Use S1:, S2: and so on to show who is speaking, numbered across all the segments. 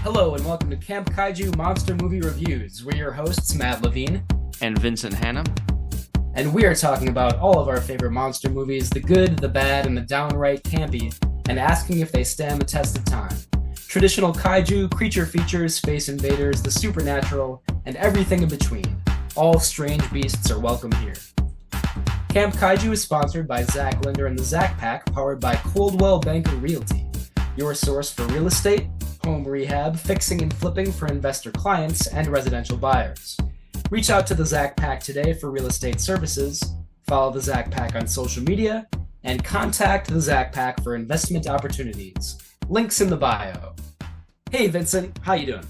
S1: Hello and welcome to Camp Kaiju Monster Movie Reviews. We're your hosts, Matt Levine,
S2: And Vincent Hannum.
S1: and we are talking about all of our favorite monster movies, the good, the bad, and the downright campy, and asking if they stand the test of time. Traditional kaiju, creature features, space invaders, the supernatural, and everything in between. All strange beasts are welcome here. Camp Kaiju is sponsored by Zach Linder and the Zach Pack, powered by Coldwell Banker Realty, your source for real estate, home rehab, fixing and flipping for investor clients and residential buyers. Reach out to the Zach Pack today for real estate services, follow the Zach Pack on social media, and contact the Zach Pack for investment opportunities. Links in the bio. Hey Vincent, how you doing?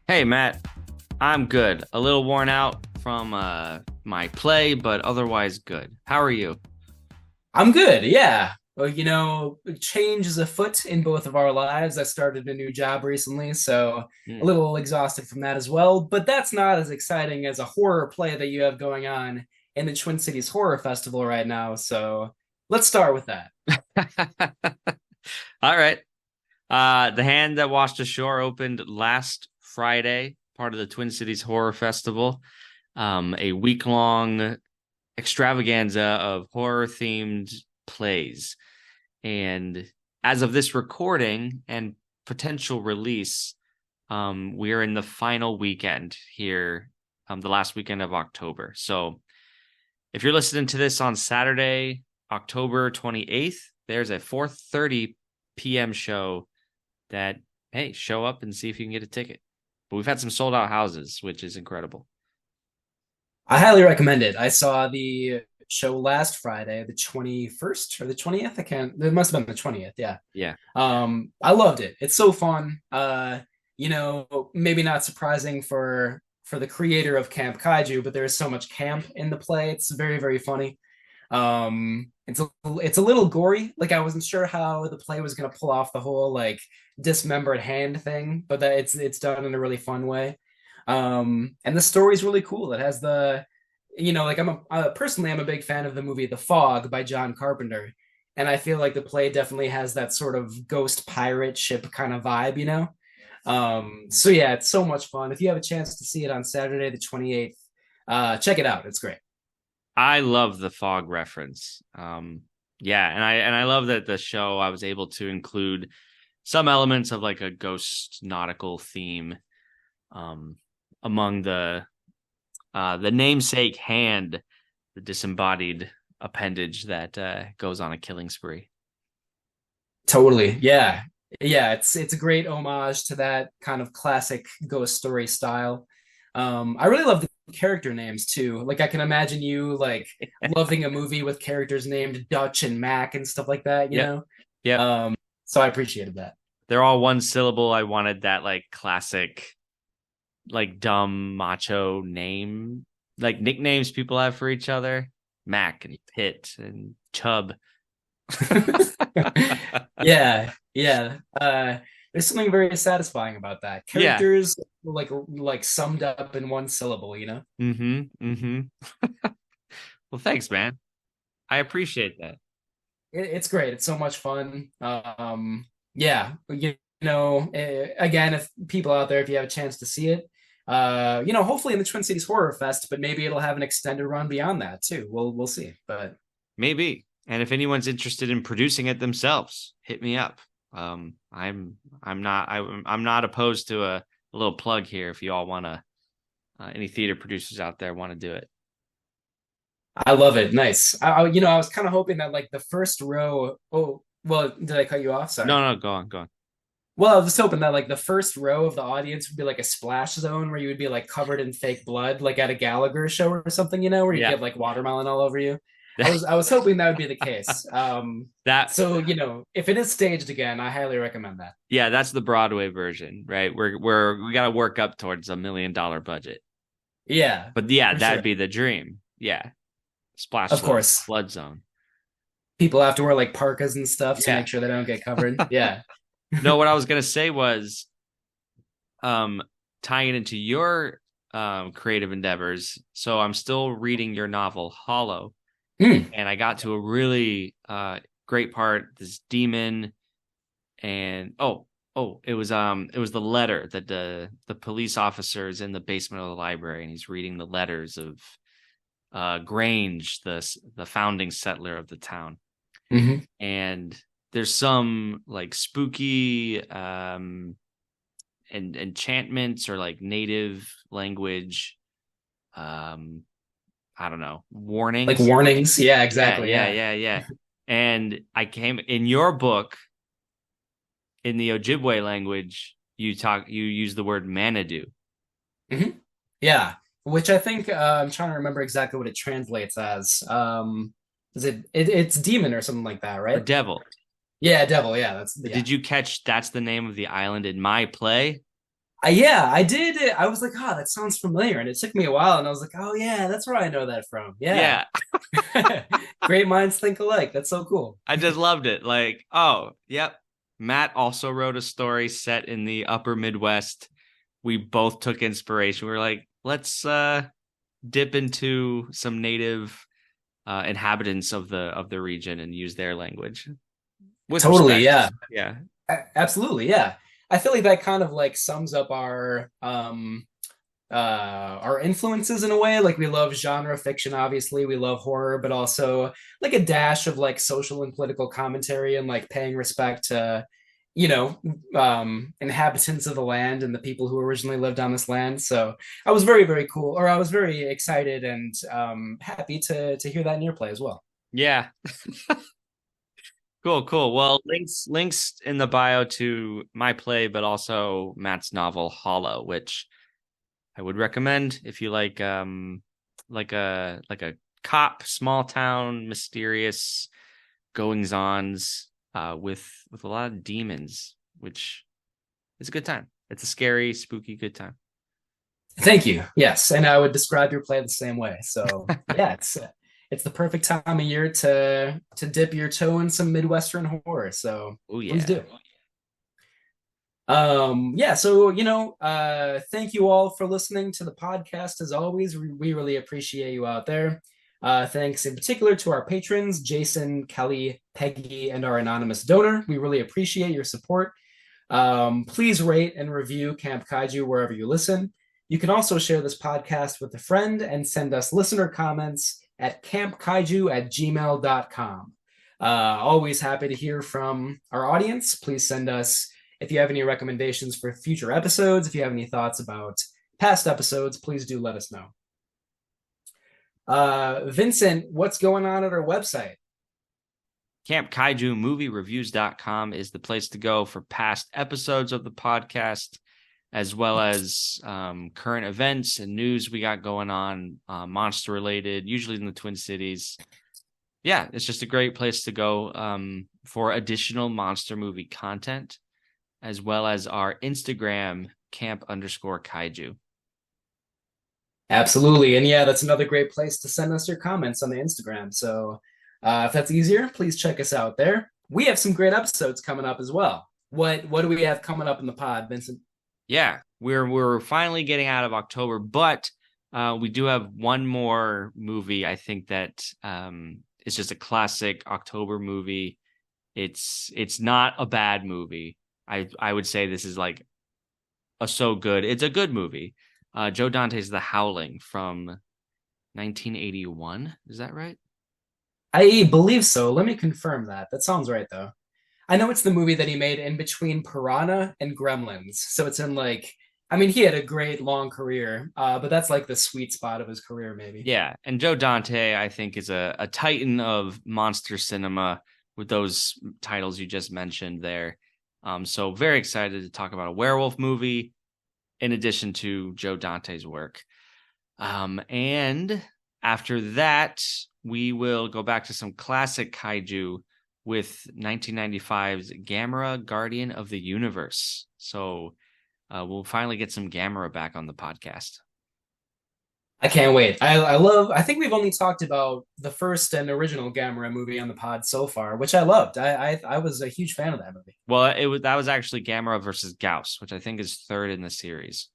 S2: Hey, Matt. I'm good. A little worn out from my play, but otherwise good. How are you?
S1: I'm good, yeah. Well, change is afoot in both of our lives. I started a new job recently, so a
S2: Mm.
S1: little exhausted from that as well. But that's not as exciting as a horror play that you have going on in the Twin Cities Horror Festival right now. So let's start with that.
S2: All right. The Hand That Washed Ashore opened last Friday, part of the Twin Cities Horror Festival, a week-long extravaganza of horror-themed plays. And as of this recording and potential release, we are in the final weekend here, the last weekend of October. So if you're listening to this on Saturday, October 28th, there's a 4:30 p.m. show that, hey, show up and see if you can get a ticket. But we've had some sold out houses, which is incredible.
S1: I highly recommend it. I saw the show last Friday, the 21st or the 20th. I can't, it must have been the 20th. Yeah.
S2: Yeah.
S1: I loved it. It's so fun. Maybe not surprising for the creator of Camp Kaiju, but there's so much camp in the play. It's very, very funny. It's a little gory. Like I wasn't sure how the play was gonna pull off the whole like dismembered hand thing, but that it's done in a really fun way. And the story's really cool. It has like personally I'm a big fan of the movie The Fog by John Carpenter, and I feel like the play definitely has that sort of ghost pirate ship kind of vibe. So yeah, it's so much fun. If you have a chance to see it on Saturday the 28th, check it out. It's great.
S2: I love the fog reference. Yeah, and I love that the show I was able to include some elements of like a ghost nautical theme among the namesake hand, the disembodied appendage that goes on a killing spree.
S1: Totally. Yeah. Yeah, it's a great homage to that kind of classic ghost story style. I really love the character names too. Like I can imagine you like loving a movie with characters named Dutch and Mac and stuff like that, you
S2: Yep.
S1: know?
S2: Yep.
S1: So I appreciated that.
S2: They're all one syllable. I wanted that like classic, like dumb macho name, like nicknames people have for each other. Mac and Pitt and Chubb.
S1: Yeah, yeah. There's something very satisfying about that.
S2: Yeah.
S1: Characters like summed up in one syllable.
S2: Mm-hmm. Mm-hmm. Well, thanks, man. I appreciate that.
S1: It's great. It's so much fun. Yeah, again, if people out there, if you have a chance to see it, hopefully in the Twin Cities Horror Fest, but maybe it'll have an extended run beyond that too. We'll see. But
S2: Maybe. And if anyone's interested in producing it themselves, hit me up. I'm not opposed to a little plug here if you all want to any theater producers out there want to do it.
S1: I love it. Nice. I was kind of hoping that like the first row. Oh, well, did I cut you off? Sorry.
S2: No, go on, go on.
S1: Well, I was just hoping that like the first row of the audience would be like a splash zone where you would be like covered in fake blood, like at a Gallagher show or something, where you
S2: Yeah.
S1: get like watermelon all over you. I was hoping that would be the case.
S2: That
S1: So if it is staged again, I highly recommend that.
S2: Yeah, that's the Broadway version, right? We got to work up towards $1 million budget.
S1: Yeah,
S2: But yeah,
S1: for
S2: that'd
S1: sure.
S2: be the dream. Yeah. Splash
S1: Of
S2: Zone,
S1: course,
S2: Flood Zone.
S1: people have to wear like parkas and stuff to
S2: Yeah.
S1: make sure they don't get covered. Yeah.
S2: No, what I was gonna say was tying it into your creative endeavors. So I'm still reading your novel Hollow,
S1: Mm.
S2: and I got to a really great part. This demon, and it was the letter that the police officer is in the basement of the library and he's reading the letters of Grange, the founding settler of the town.
S1: Hmm.
S2: And there's some like spooky and enchantments or like native language I don't know,
S1: Like
S2: warnings.
S1: warnings. Yeah,
S2: Yeah,
S1: exactly.
S2: yeah,
S1: Yeah.
S2: yeah, yeah. And I came in your book in the Ojibwe language, you use the word Manadu
S1: Hmm. Yeah. Which I think I'm trying to remember exactly what it translates as. Is it's demon or something like that,
S2: or
S1: right?
S2: devil.
S1: Yeah, devil. Yeah, that's yeah.
S2: Did you catch that's the name of the island in my play?
S1: Yeah, I did. I was like, oh, that sounds familiar, and it took me a while, and I was like, oh yeah, that's where I know that from. Yeah.
S2: Yeah,
S1: Great minds think alike. That's so cool.
S2: I just loved it. Like, oh, yep. Matt also wrote a story set in the upper Midwest. We both took inspiration. We were like, let's dip into some native inhabitants of the region and use their language with
S1: Totally.
S2: respect.
S1: Yeah.
S2: Yeah.
S1: Absolutely. Yeah. I feel like that kind of like sums up our influences in a way. Like we love genre fiction, obviously. We love horror, but also like a dash of like social and political commentary and like paying respect to, you know, inhabitants of the land and the people who originally lived on this land. So I was very, very cool, or I was very excited and happy to hear that in your play as well.
S2: Yeah. Cool, cool. Well, links in the bio to my play, but also Matt's novel Hollow, which I would recommend if you like a cop, small town, mysterious goings ons with a lot of demons, which is a good time. It's a scary, spooky good time.
S1: Thank you. Yes, and I would describe your play the same way. So yeah, it's the perfect time of year to dip your toe in some Midwestern horror. So
S2: Oh
S1: please
S2: yeah.
S1: do. Yeah, so thank you all for listening to the podcast. As always, we really appreciate you out there. Thanks in particular to our patrons, Jason, Kelly, Peggy, and our anonymous donor. We really appreciate your support. Please rate and review Camp Kaiju wherever you listen. You can also share this podcast with a friend and send us listener comments at campkaiju@gmail.com. Always happy to hear from our audience. Please send us if you have any recommendations for future episodes. If you have any thoughts about past episodes, please do let us know. Vincent, what's going on at our website?
S2: CampKaijuMovieReviews.com is the place to go for past episodes of the podcast, as well as current events and news we got going on, monster related, usually in the Twin Cities. Yeah, it's just a great place to go for additional monster movie content, as well as our Instagram, camp_kaiju.
S1: Absolutely. And yeah, that's another great place to send us your comments on the Instagram. So if that's easier, please check us out there. We have some great episodes coming up as well. What do we have coming up in the pod, Vincent?
S2: Yeah, we're finally getting out of October, but we do have one more movie. I think that it's just a classic October movie. It's not a bad movie. I would say this is like so good. It's a good movie. Joe Dante's The Howling from 1981. Is that right?
S1: I believe so. Let me confirm that. That sounds right, though. I know it's the movie that he made in between Piranha and Gremlins. So it's in like, I mean, he had a great long career, but that's like the sweet spot of his career, maybe.
S2: Yeah, and Joe Dante, I think, is a titan of monster cinema with those titles you just mentioned there. So very excited to talk about a werewolf movie in addition to Joe Dante's work. And after that, we will go back to some classic kaiju with 1995's Gamera, Guardian of the Universe. So we'll finally get some Gamera back on the podcast.
S1: I can't wait. I think we've only talked about the first and original Gamera movie on the pod so far, which I loved. I was a huge fan of that movie.
S2: Well, that was actually Gamera versus Gauss, which I think is third in the series.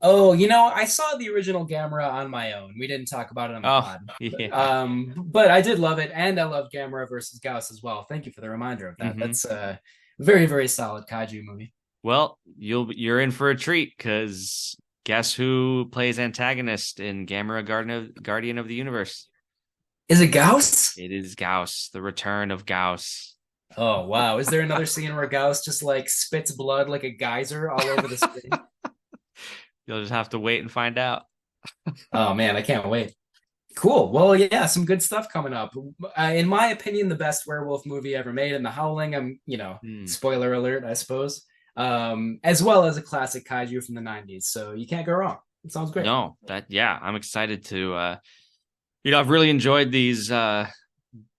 S1: Oh, I saw the original Gamera on my own. We didn't talk about it on the pod.
S2: Yeah.
S1: But I did love it, and I love Gamera versus Gauss as well. Thank you for the reminder of that.
S2: Mm-hmm.
S1: Very, very solid kaiju movie.
S2: Well, you're in for a treat because guess who plays antagonist in Gamera Guardian of the Universe?
S1: Is it Gauss?
S2: It is Gauss, the return of Gauss.
S1: Oh wow! Is there another scene where Gauss just like spits blood like a geyser all over the screen?
S2: You'll just have to wait and find out.
S1: Oh man, I can't wait. Cool. Well, yeah, some good stuff coming up. In my opinion, the best werewolf movie ever made, and The Howling.
S2: Hmm.
S1: Spoiler alert, I suppose. As well as a classic kaiju from the '90s. So you can't go wrong. It sounds great.
S2: No, yeah, I'm excited to I've really enjoyed these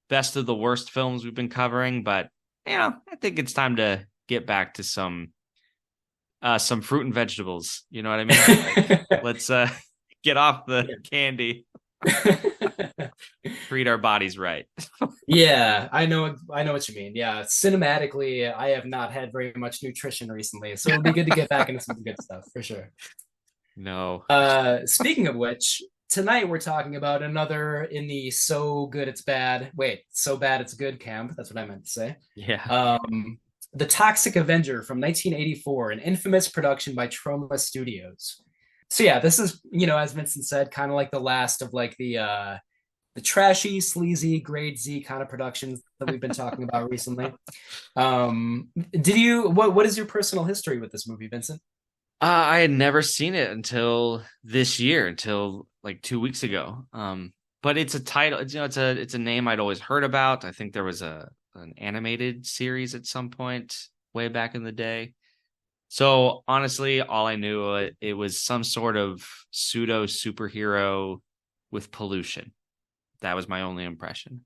S2: best of the worst films we've been covering, but I think it's time to get back to some fruit and vegetables. You know what I mean? Like let's get off the candy, treat our bodies right.
S1: Yeah, I know what you mean. Yeah, cinematically, I have not had very much nutrition recently, so it'll be good to get back into some good stuff for sure.
S2: No.
S1: Speaking of which, tonight we're talking about another in the so good it's bad. Wait, so bad it's good camp. That's what I meant to say.
S2: Yeah.
S1: Um, The Toxic Avenger from 1984, an infamous production by Troma Studios. So yeah, this is, as Vincent said, kind of like the last of like the trashy, sleazy, grade Z kind of productions that we've been talking about recently. Did you what is your personal history with this movie, Vincent?
S2: I had never seen it until this year, until like 2 weeks ago. But it's a title, it's a name I'd always heard about. I think there was an animated series at some point way back in the day. So honestly, all I knew it was some sort of pseudo superhero with pollution. That was my only impression.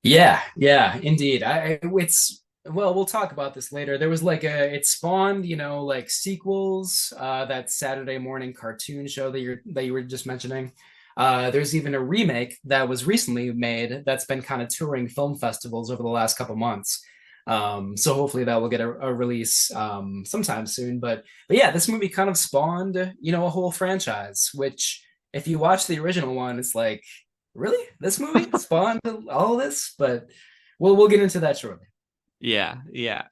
S1: Yeah, yeah, indeed. It's well, we'll talk about this later. There was like it spawned, like sequels, that Saturday morning cartoon show that you were just mentioning. There's even a remake that was recently made that's been kind of touring film festivals over the last couple months. So hopefully that will get a release sometime soon. But yeah, this movie kind of spawned, a whole franchise, which if you watch the original one, it's like, really? This movie spawned all of this? But we'll get into that shortly.
S2: Yeah, yeah.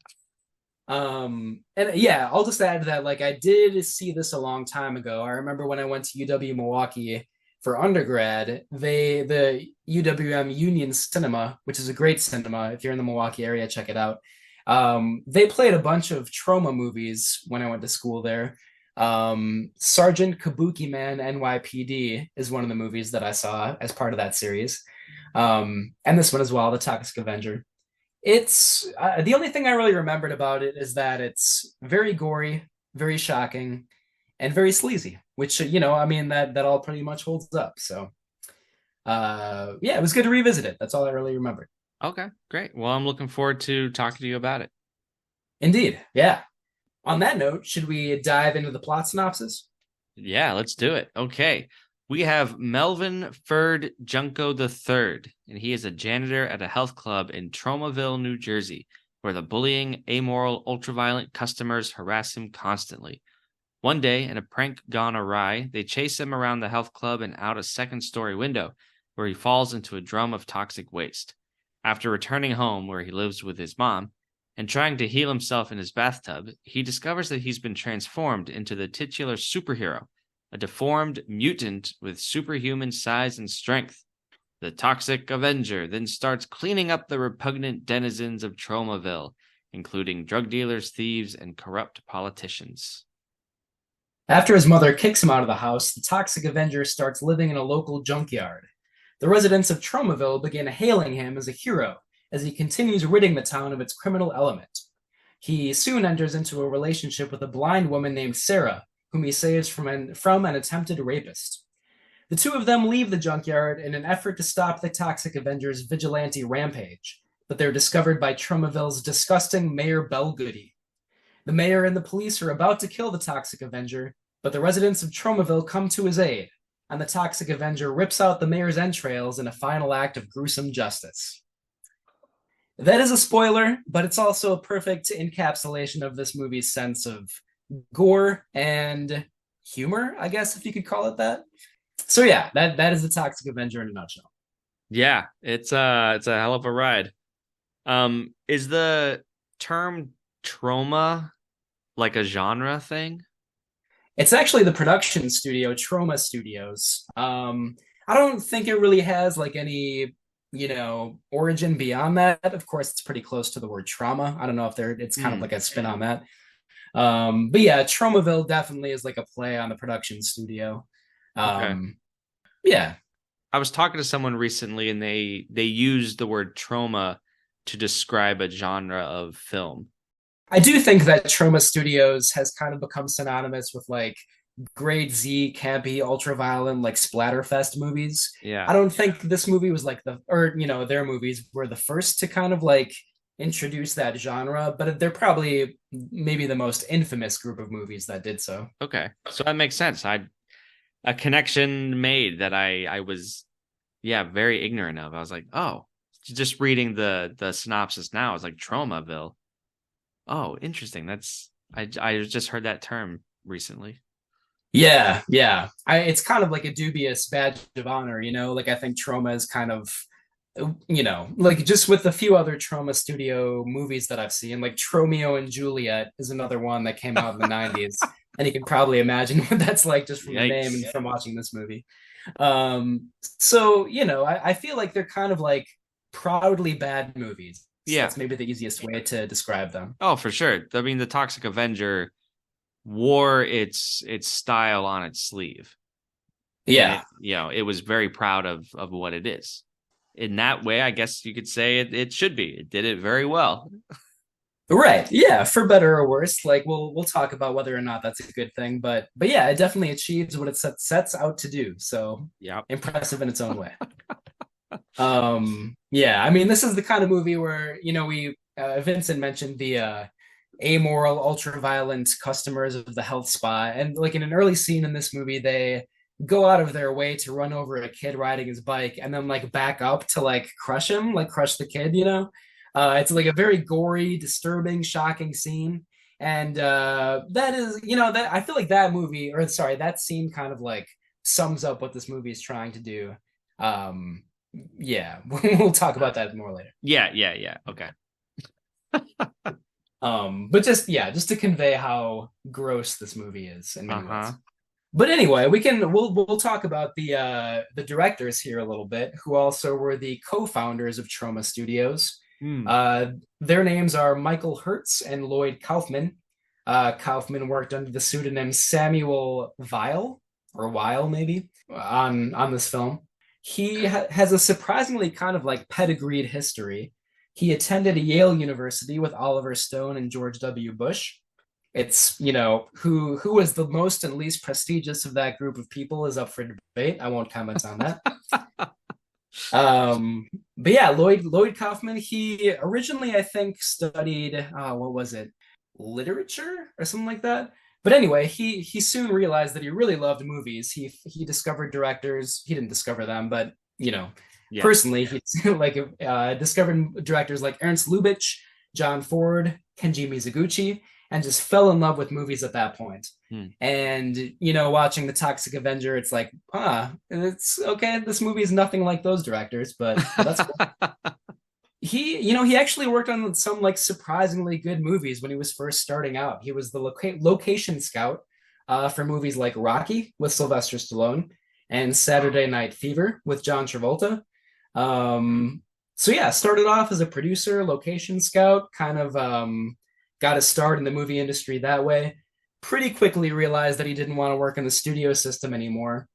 S1: And yeah, I'll just add that like I did see this a long time ago. I remember when I went to UW Milwaukee for undergrad, the UWM Union Cinema, which is a great cinema. If you're in the Milwaukee area, check it out. They played a bunch of trauma movies when I went to school there. Sergeant Kabuki Man NYPD is one of the movies that I saw as part of that series. And this one as well, The Toxic Avenger. It's the only thing I really remembered about it is that it's very gory, very shocking, and very sleazy, which I mean that all pretty much holds up. So yeah, it was good to revisit it. That's all I really remembered.
S2: Okay, great. Well, I'm looking forward to talking to you about it.
S1: Indeed. Yeah. On that note, should we dive into the plot synopsis?
S2: Yeah, let's do it. Okay. We have Melvin Ferd Junko III, and he is a janitor at a health club in Tromaville, New Jersey, where the bullying, amoral, ultraviolent customers harass him constantly. One day, in a prank gone awry, they chase him around the health club and out a second-story window, where he falls into a drum of toxic waste. After returning home, where he lives with his mom, and trying to heal himself in his bathtub, he discovers that he's been transformed into the titular superhero, a deformed mutant with superhuman size and strength. The Toxic Avenger then starts cleaning up the repugnant denizens of Tromaville, including drug dealers, thieves, and corrupt politicians.
S1: After his mother kicks him out of the house, the Toxic Avenger starts living in a local junkyard. The residents of Tromaville begin hailing him as a hero as he continues ridding the town of its criminal element. He soon enters into a relationship with a blind woman named Sarah, whom he saves from an attempted rapist. The two of them leave the junkyard in an effort to stop the Toxic Avenger's vigilante rampage, but they're discovered by Tromaville's disgusting Mayor Belgoody. The mayor and the police are about to kill the Toxic Avenger, but the residents of Tromaville come to his aid, and the Toxic Avenger rips out the mayor's entrails in a final act of gruesome justice. That is a spoiler, but it's also a perfect encapsulation of this movie's sense of gore and humor, I guess, if you could call it that. So yeah, that is the Toxic Avenger in a nutshell.
S2: Yeah, it's a hell of a ride. Is the term trauma like a genre thing?
S1: It's actually the production studio, Troma Studios. I don't think it really has like any, origin beyond that. Of course, it's pretty close to the word trauma. I don't know if it's kind of
S2: Hmm.
S1: like a spin on that. But yeah, Tromaville definitely is like a play on the production studio.
S2: Okay.
S1: Um, yeah,
S2: I was talking to someone recently and they used the word trauma to describe a genre of film.
S1: I do think that Troma Studios has kind of become synonymous with like grade Z, campy, ultra-violent, like splatterfest movies. I
S2: Yeah.
S1: don't think this movie was like their movies were the first to kind of like introduce that genre, but they're probably maybe the most infamous group of movies that did so.
S2: Okay. So that makes sense. I a connection made that I was yeah, very ignorant of. I was like, "Oh, just reading the synopsis now, it's like Traumaville. Oh, interesting. I just heard that term recently."
S1: Yeah, yeah. It's kind of like a dubious badge of honor, Like I think Trauma is kind of, like just with a few other Trauma Studio movies that I've seen, like Tromeo and Juliet is another one that came out in the 90s. And you can probably imagine what that's like just from the name and
S2: Yikes.
S1: from watching this movie. So, I feel like they're kind of like proudly bad movies.
S2: Yeah.
S1: That's maybe the easiest way to describe them.
S2: Oh, for sure. I mean, the Toxic Avenger wore its style on its sleeve. And
S1: Yeah.
S2: it was very proud of what it is. In that way, I guess you could say it should be. It did it very well.
S1: Right. Yeah, for better or worse. Like we'll talk about whether or not that's a good thing, but yeah, it definitely achieves what it sets out to do. So
S2: Yeah.
S1: impressive in its own way. Yeah, I mean, this is the kind of movie where, we Vincent mentioned the amoral, ultra-violent customers of the health spa. And like in an early scene in this movie, they go out of their way to run over a kid riding his bike and then like back up to like crush him, like crush the kid. It's like a very gory, disturbing, shocking scene. And that is, that I feel like that movie, or sorry, that scene kind of like sums up what this movie is trying to do. Um, yeah, we'll talk about that more later.
S2: Yeah, yeah, yeah. Okay.
S1: But just to convey how gross this movie is in many ways.
S2: Uh-huh.
S1: But anyway, we'll talk about the directors here a little bit, who also were the co-founders of Troma Studios.
S2: Hmm.
S1: Uh, their names are Michael Hertz and Lloyd Kaufman. Kaufman worked under the pseudonym Samuel Weil, or Weil maybe, on this film. He has a surprisingly kind of like pedigreed history. He attended Yale University with Oliver Stone and George W. Bush. It's, who was the most and least prestigious of that group of people is up for debate. I won't comment on that. Um, but yeah, Lloyd Kaufman, he originally I think studied what was it? Literature or something like that. But anyway, he soon realized that he really loved movies. He discovered directors. He didn't discover them, but
S2: Yeah.
S1: personally, he like discovered directors like Ernst Lubitsch, John Ford, Kenji Mizoguchi, and just fell in love with movies at that point.
S2: Hmm.
S1: And watching the Toxic Avenger, it's like, it's okay. This movie is nothing like those directors, but that's cool. He actually worked on some like surprisingly good movies when he was first starting out. He was the location scout for movies like Rocky with Sylvester Stallone and Saturday Night Fever with John Travolta. So yeah, started off as a producer, location scout, kind of got a start in the movie industry that way. Pretty quickly realized that he didn't want to work in the studio system anymore.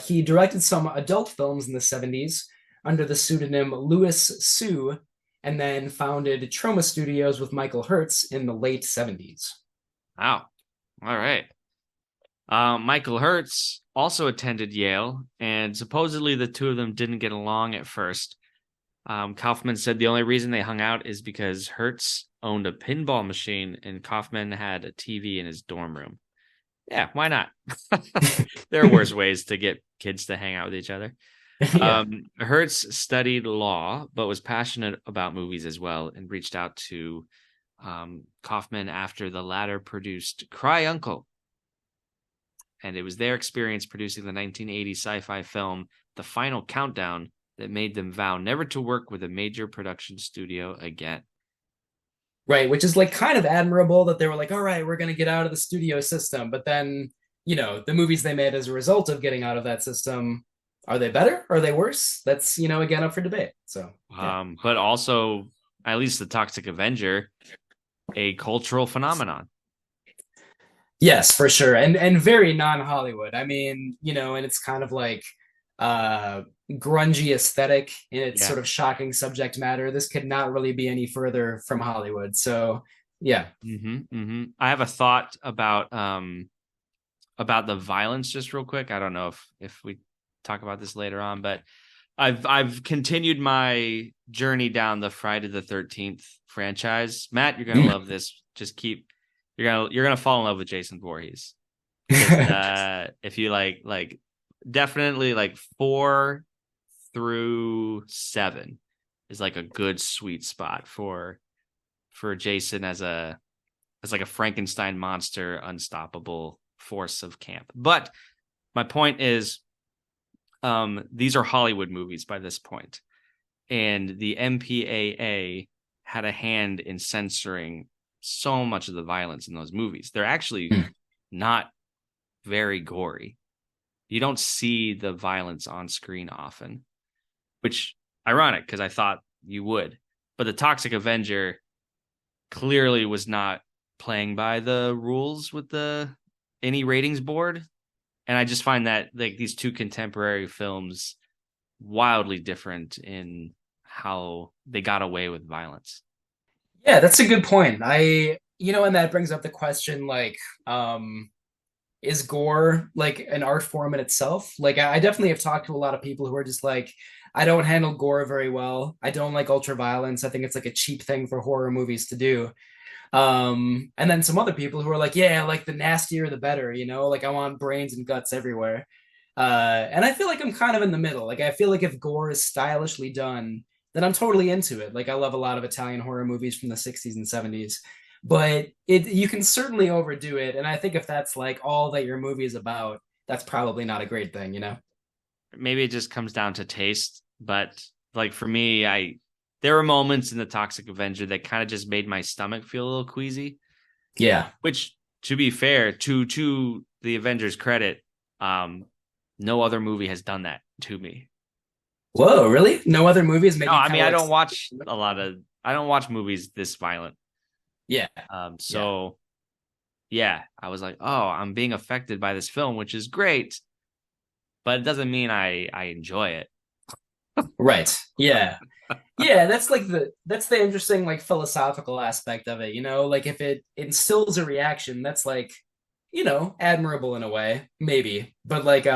S1: He directed some adult films in the 70s under the pseudonym Louis Sue, and then founded Troma Studios with Michael Hertz in the late 70s.
S2: Wow. All right. Michael Hertz also attended Yale, and supposedly the two of them didn't get along at first. Kaufman said the only reason they hung out is because Hertz owned a pinball machine and Kaufman had a TV in his dorm room. Yeah, why not? There are worse ways to get kids to hang out with each other.
S1: Yeah.
S2: Hertz studied law, but was passionate about movies as well and reached out to Kaufman after the latter produced Cry Uncle. And it was their experience producing the 1980 sci-fi film The Final Countdown that made them vow never to work with a major production studio again.
S1: Right, which is like kind of admirable that they were like, all right, we're gonna get out of the studio system, but then, the movies they made as a result of getting out of that system, are they better? Are they worse? That's, again up for debate. So yeah.
S2: But also, at least the Toxic Avenger, a cultural phenomenon.
S1: Yes, for sure. And very non-Hollywood. I mean, and it's kind of like uh grungy aesthetic in its
S2: Yeah.
S1: sort of shocking subject matter. This could not really be any further from Hollywood. So yeah.
S2: I have a thought about the violence just real quick. I don't know if we talk about this later on, but I've continued my journey down the Friday the 13th franchise. Matt, you're gonna love this. Just keep you're gonna fall in love with Jason Voorhees. If you like definitely like 4 through 7 is like a good sweet spot for Jason as like a Frankenstein monster, unstoppable force of camp. But my point is, these are Hollywood movies by this point, and the MPAA had a hand in censoring so much of the violence in those movies. They're actually not very gory. You don't see the violence on screen often, which ironic because I thought you would. But the Toxic Avenger clearly was not playing by the rules with any ratings board. And I just find that like these two contemporary films wildly different in how they got away with violence.
S1: Yeah, that's a good point. And that brings up the question like, is gore like an art form in itself? Like, I definitely have talked to a lot of people who are just like, I don't handle gore very well. I don't like ultra violence. I think it's like a cheap thing for horror movies to do. And then some other people who are like, yeah, like the nastier the better, like I want brains and guts everywhere. And I feel like I'm kind of in the middle. Like I feel like if gore is stylishly done, then I'm totally into it. Like I love a lot of Italian horror movies from the 60s and 70s. But you can certainly overdo it. And I think if that's like all that your movie is about, that's probably not a great thing.
S2: Maybe it just comes down to taste, but like for me, there were moments in the Toxic Avenger that kind of just made my stomach feel a little queasy.
S1: Yeah.
S2: Which, to be fair, to the Avengers' credit, no other movie has done that to me.
S1: Whoa, really? No other movies made
S2: No,
S1: you
S2: I mean
S1: like,
S2: I don't watch movies this violent.
S1: Yeah.
S2: So yeah, I was like, oh, I'm being affected by this film, which is great, but it doesn't mean I enjoy it.
S1: Right. Yeah. Yeah, that's the interesting like philosophical aspect of it, like if it instills a reaction, that's like, admirable in a way, maybe. But like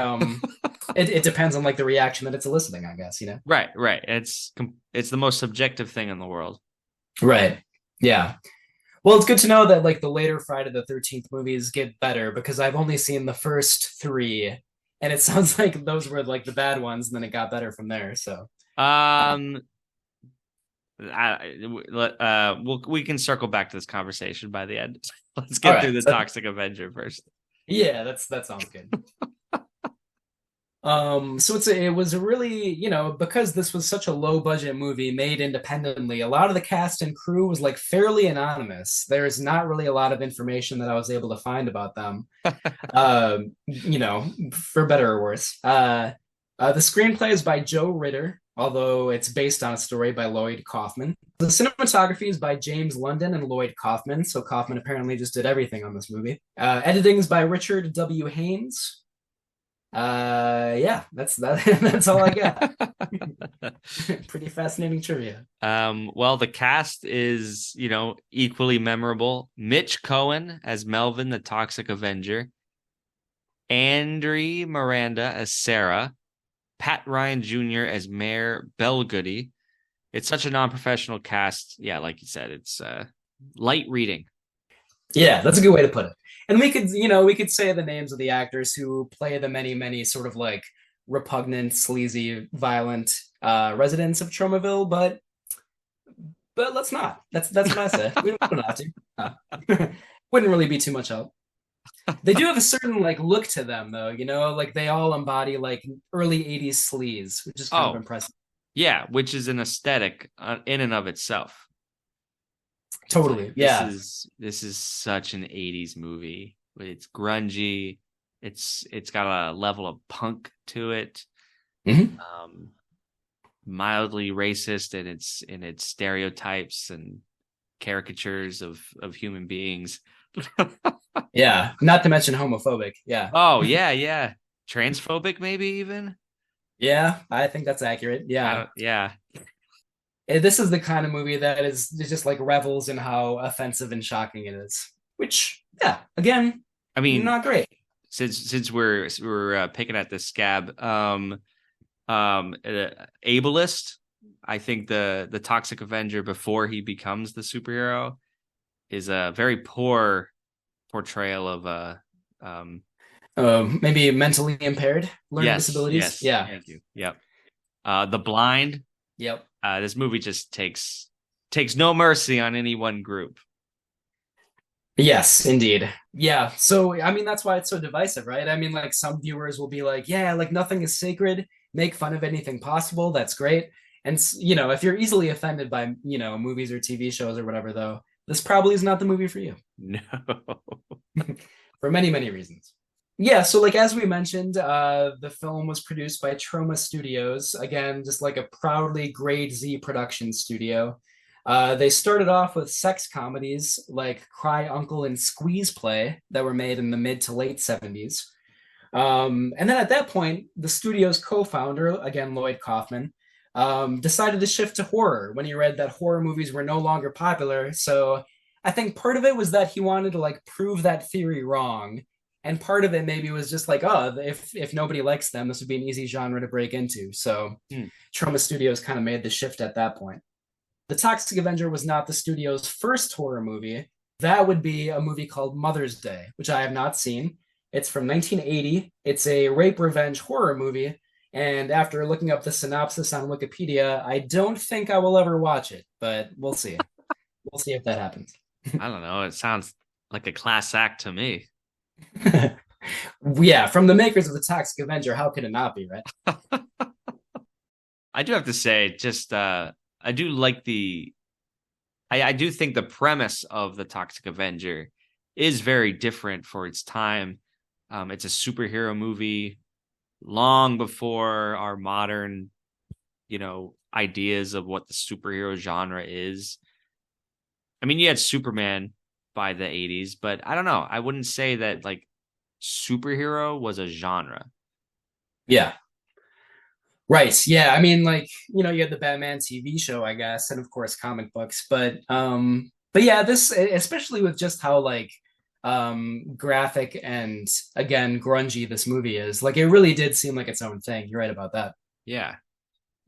S1: it depends on like the reaction that it's eliciting, I guess.
S2: Right. It's the most subjective thing in the world.
S1: Right. Yeah. Well, it's good to know that like the later Friday the 13th movies get better because I've only seen the first three and it sounds like those were like the bad ones and then it got better from there. So
S2: we can circle back to this conversation by the end. Let's get through the Toxic Avenger first.
S1: Yeah, that sounds good. So it was a really, because this was such a low budget movie made independently, a lot of the cast and crew was like fairly anonymous. There's not really a lot of information that I was able to find about them. For better or worse. The screenplay is by Joe Ritter, although it's based on a story by Lloyd Kaufman. The cinematography is by James London and Lloyd Kaufman, so Kaufman apparently just did everything on this movie. Editing is by Richard W. Haynes. Yeah, that's all I got. Pretty fascinating trivia.
S2: Well, the cast is, equally memorable. Mitch Cohen as Melvin, the Toxic Avenger. Andrea Miranda as Sarah. Pat Ryan Jr. as Mayor Belgoody. It's such a non-professional cast. Yeah, like you said, it's light reading.
S1: Yeah, that's a good way to put it. And we could say the names of the actors who play the many, many sort of like repugnant, sleazy, violent residents of Tromaville, but let's not. That's what I said. We don't have to. Wouldn't really be too much help. They do have a certain like look to them though, like they all embody like early 80s sleaze, which is kind of impressive.
S2: Yeah, which is an aesthetic in and of itself. It's like
S1: Totally. Yeah.
S2: this is such an 80s movie. It's grungy. It's got a level of punk to it.
S1: Hmm.
S2: Um, Mildly racist in its stereotypes and caricatures of human beings.
S1: Yeah. Not to mention homophobic. Yeah.
S2: Oh yeah, yeah. Transphobic maybe even?
S1: Yeah. I think that's accurate.
S2: I
S1: Yeah.
S2: don't yeah.
S1: This is the kind of movie that is just like revels in how offensive and shocking it is. Which, yeah, again,
S2: I mean,
S1: not great.
S2: since we're picking at this scab, ableist, I think the Toxic Avenger before he becomes the superhero is a very poor portrayal of um
S1: Maybe mentally impaired, learning
S2: yes,
S1: disabilities.
S2: yes,
S1: Yeah.
S2: thank you. Yep. The Blind,
S1: Yep.
S2: this movie just takes no mercy on any one group.
S1: Yes, indeed. Yeah. So, I mean, that's why it's so divisive, right? I mean, like some viewers will be like, yeah, like nothing is sacred, make fun of anything possible. That's great. And, if you're easily offended by, movies or TV shows or whatever, though, this probably is not the movie for you
S2: No.
S1: for many, many reasons. Yeah. So, like, as we mentioned, the film was produced by Troma Studios. Again, just like a proudly grade Z production studio. They started off with sex comedies like Cry Uncle and Squeeze Play that were made in the mid to late 70s. And then at that point, the studio's co founder, again, Lloyd Kaufman, decided to shift to horror when he read that horror movies were no longer popular. So I think part of it was that he wanted to like prove that theory wrong. And part of it maybe was just like, oh, if nobody likes them, this would be an easy genre to break into. So
S2: Hmm.
S1: Troma Studios kind of made the shift at that point. The Toxic Avenger was not the studio's first horror movie. That would be a movie called Mother's Day, which I have not seen. It's from 1980. It's a rape revenge horror movie. And after looking up the synopsis on Wikipedia, I don't think I will ever watch it, but we'll see. We'll see if that happens.
S2: I don't know. It sounds like a class act to me.
S1: Yeah, from the makers of the Toxic Avenger, how could it not be, right?
S2: I do have to say, just I do like I do think the premise of the Toxic Avenger is very different for its time. It's a superhero movie long before our modern, ideas of what the superhero genre is. I mean, you had Superman by the 80s, but I don't know. I wouldn't say that like superhero was a genre.
S1: Yeah. Right. Yeah. I mean, like, you had the Batman TV show, I guess, and of course comic books, but yeah, this especially with just how like graphic and again grungy this movie is, like it really did seem like its own thing. You're right about that.
S2: Yeah.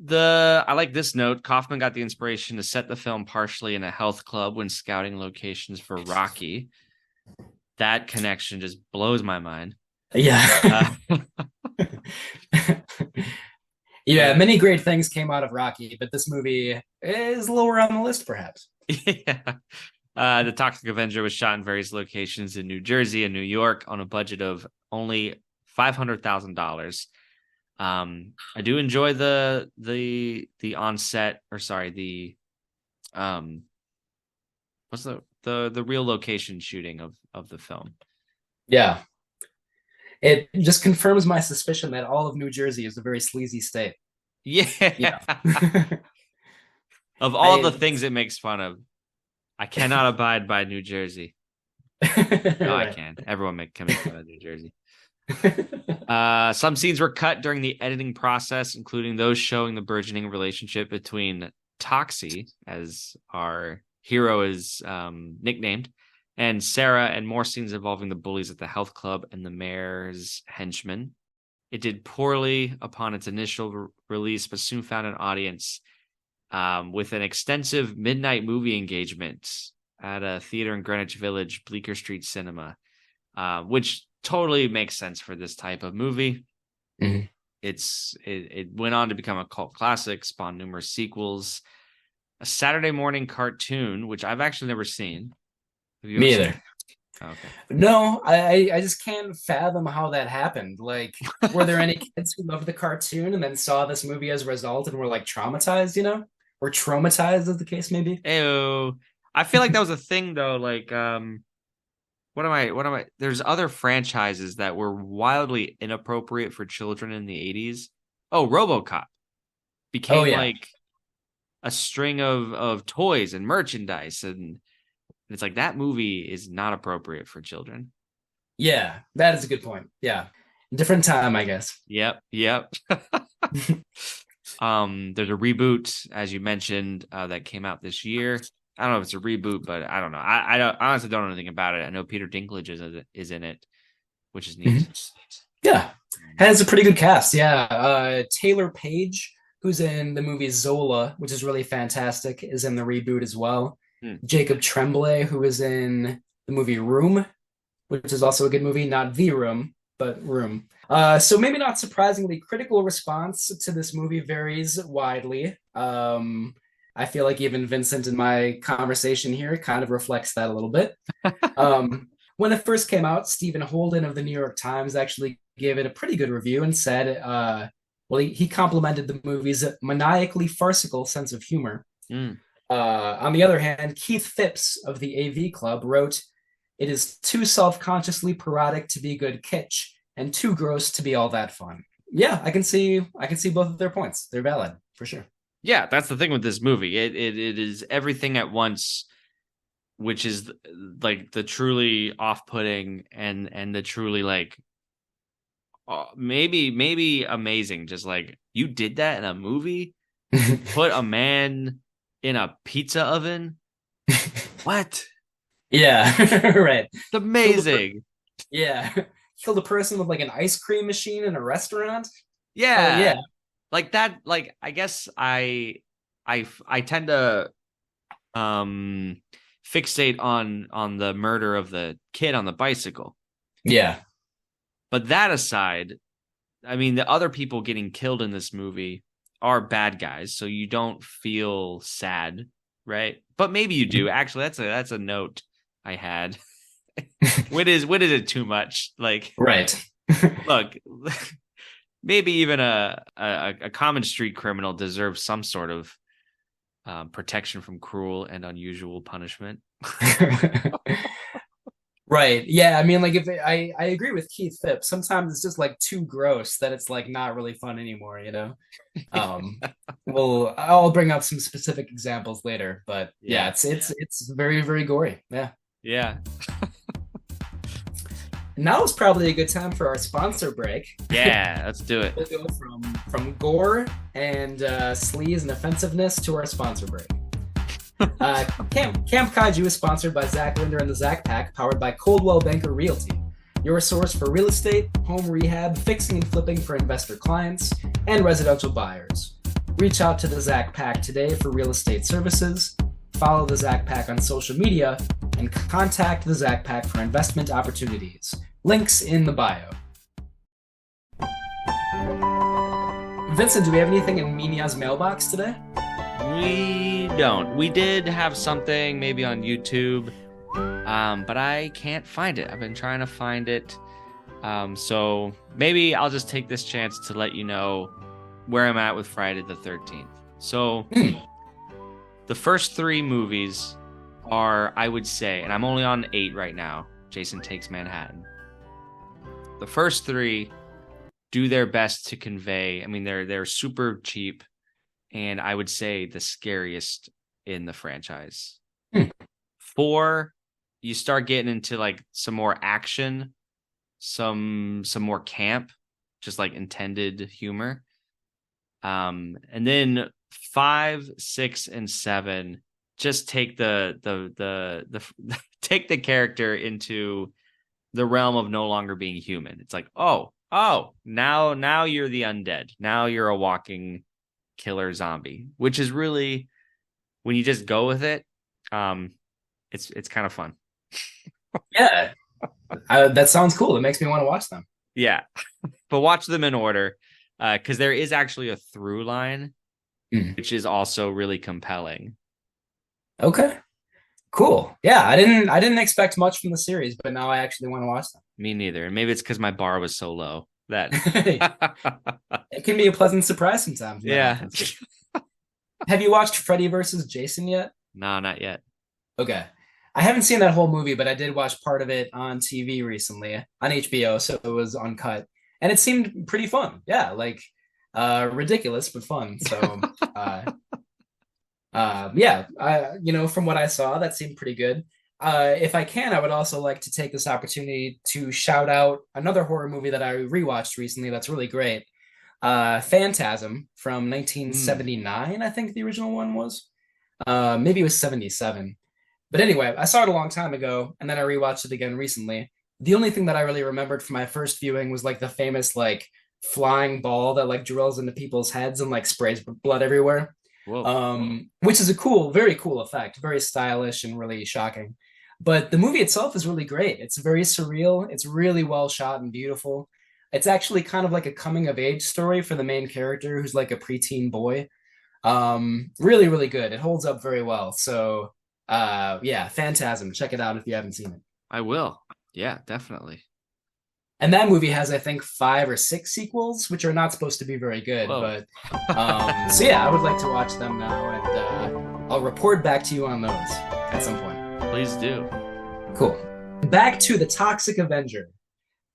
S2: I like this note. Kaufman got the inspiration to set the film partially in a health club when scouting locations for Rocky. That connection just blows my mind.
S1: Yeah.
S2: Uh,
S1: Yeah,
S2: and
S1: many great things came out of Rocky, but this movie is lower on the list, perhaps.
S2: yeah. The Toxic Avenger was shot in various locations in New Jersey and New York on a budget of only $500,000. I do enjoy the onset, or sorry, the um what's the real location shooting of the film.
S1: Yeah. It just confirms my suspicion that all of New Jersey is a very sleazy state.
S2: Yeah.
S1: Yeah.
S2: Of all the
S1: I
S2: things it makes fun of, I cannot abide by New Jersey. No, I
S1: right.
S2: can. Can make fun of New Jersey. Some scenes were cut during the editing process, including those showing the burgeoning relationship between Toxie, as our hero is nicknamed, and Sarah, and more scenes involving the bullies at the health club and the mayor's henchmen. It did poorly upon its initial release, but soon found an audience with an extensive midnight movie engagement at a theater in Greenwich Village, Bleecker Street Cinema, which totally makes sense for this type of movie.
S1: Mm-hmm.
S2: It went on to become a cult classic, spawned numerous sequels. A Saturday morning cartoon, which I've actually never seen. Have you ever
S1: Me
S2: seen
S1: either.
S2: it? Oh, okay.
S1: No, I just can't fathom how that happened. Like, were there any kids who loved the cartoon and then saw this movie as a result and were like traumatized, Or traumatized, as the case may be?
S2: Ew. I feel like that was a thing though. Like, what am I? There's other franchises that were wildly inappropriate for children in the 80s. Oh, RoboCop
S1: Oh
S2: became
S1: yeah.
S2: like a string of toys and merchandise, and it's like that movie is not appropriate for children.
S1: Yeah, that is a good point. Yeah. Different time, I guess.
S2: Yep, yep. There's a reboot, as you mentioned, that came out this year. I don't know if it's a reboot, but I don't know. I honestly don't know anything about it. I know Peter Dinklage is in it, which is neat.
S1: Mhm. Yeah. Has a pretty good cast. Yeah. Taylor Page, who's in the movie Zola, which is really fantastic, is in the reboot as well.
S2: Hmm.
S1: Jacob Tremblay, who is in the movie Room, which is also a good movie, not The Room, but Room. So maybe not surprisingly, critical response to this movie varies widely. I feel like even Vincent in my conversation here kind of reflects that a little bit. When it first came out, Stephen Holden of the New York Times actually gave it a pretty good review and said, well, he complimented the movie's maniacally farcical sense of humor.
S2: Hmm.
S1: On the other hand, Keith Phipps of the AV Club wrote, "It is too self-consciously parodic to be good kitsch, and too gross to be all that fun." Yeah, I can see both of their points. They're valid for sure.
S2: Yeah, that's the thing with this movie. It is everything at once, which is like the truly off-putting and the truly like maybe amazing. Just like you did that in a movie, put a man in a pizza oven. What?
S1: Yeah, right.
S2: It's
S1: Killed a per-
S2: amazing.
S1: yeah, killed a person with like an ice cream machine in a restaurant. Oh
S2: Yeah.
S1: yeah,
S2: Like that, like I guess I tend to um fixate on the murder of the kid on the bicycle.
S1: yeah,
S2: But that aside, I mean the other people getting killed in this movie are bad guys, so you don't feel sad, right? But maybe you do. Actually, that's a note I had. When is it too much? Like,
S1: right.
S2: look, maybe even a common street criminal deserves some sort of protection from cruel and unusual punishment.
S1: Right. Yeah. I mean, like, I agree with Keith Phipps. Sometimes it's just like too gross that it's like not really fun anymore, you know? Um, well, I'll bring up some specific examples later, but yeah,
S2: Yeah,
S1: it's very, very gory. Yeah.
S2: yeah,
S1: Now is probably a good time for our sponsor break.
S2: yeah. Let's do it.
S1: We'll go from gore and sleaze and offensiveness to our sponsor break. Camp Kaiju is sponsored by Zach Linder and the Zach Pack, powered by Coldwell Banker Realty, your source for real estate, home rehab, fixing and flipping for investor clients, and residential buyers. Reach out to the Zach Pack today for real estate services, follow the Zach Pack on social media, and contact the Zach Pack for investment opportunities. Links in the bio. Vincent, do we have anything in Minia's mailbox today?
S2: We don't. We did have something maybe on YouTube, but I can't find it. I've been trying to find it. So maybe I'll just take this chance to let you know where I'm at with Friday the 13th. So the first 3 movies are, I would say, and I'm only on 8 right now, Jason Takes Manhattan. The first 3 do their best to convey. I mean, they're super cheap, and I would say the scariest in the franchise. 4, you start getting into like some more action, some more camp, just like intended humor. And then 5, 6, and 7 just take the take the character into the realm of no longer being human. It's like, oh, now you're the undead. Now you're a walking killer zombie, which is really, when you just go with it, it's kind of fun.
S1: Yeah, that sounds cool. It makes me want to watch them.
S2: Yeah, but watch them in order, because there is actually a through line, which is also really compelling.
S1: Okay, cool. Yeah, I didn't expect much from the series, but now I actually want to watch them.
S2: Me neither. And maybe it's because my bar was so low that
S1: It can be a pleasant surprise sometimes.
S2: yeah.
S1: Have you watched Freddy versus Jason yet?
S2: No, not yet.
S1: Okay. I haven't seen that whole movie, but I did watch part of it on TV recently on HBO, so it was uncut. And it seemed pretty fun. Yeah, like ridiculous but fun. So yeah, from what I saw, that seemed pretty good. If I can, I would also like to take this opportunity to shout out another horror movie that I rewatched recently that's really great. Phantasm from
S2: Mm.
S1: 1979, I think the original one was. Maybe it was 77. But anyway, I saw it a long time ago, and then I rewatched it again recently. The only thing that I really remembered from my first viewing was like the famous like flying ball that like drills into people's heads and like sprays blood everywhere.
S2: Whoa.
S1: Which is a cool, very cool effect, very stylish and really shocking. But the movie itself is really great. It's very surreal. It's really well shot and beautiful. It's actually kind of like a coming of age story for the main character who's like a preteen boy. Really, really good. It holds up very well. So yeah, Phantasm. Check it out if you haven't seen it.
S2: I will. Yeah, definitely.
S1: And that movie has, I think, 5 or 6 sequels, which are not supposed to be very good.
S2: Whoa.
S1: But so yeah, I would like to watch them now, and I'll report back to you on those at some point.
S2: Please do.
S1: Cool. Back to the Toxic Avenger.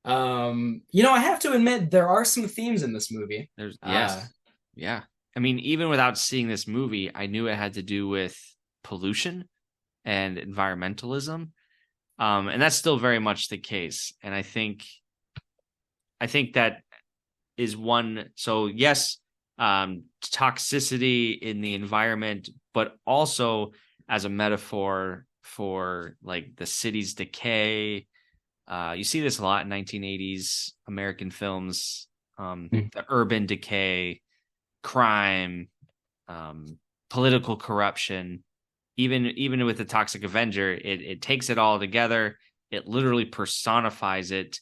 S1: I have to admit there are some themes in this movie.
S2: There's
S1: Uh,
S2: yes. Yeah. I mean, even without seeing this movie, I knew it had to do with pollution and environmentalism. And that's still very much the case. And I think that is one. So yes, toxicity in the environment, but also as a metaphor for like the city's decay. You see this a lot in 1980s American films. The urban decay, crime, political corruption. Even with the Toxic Avenger, it takes it all together. It literally personifies it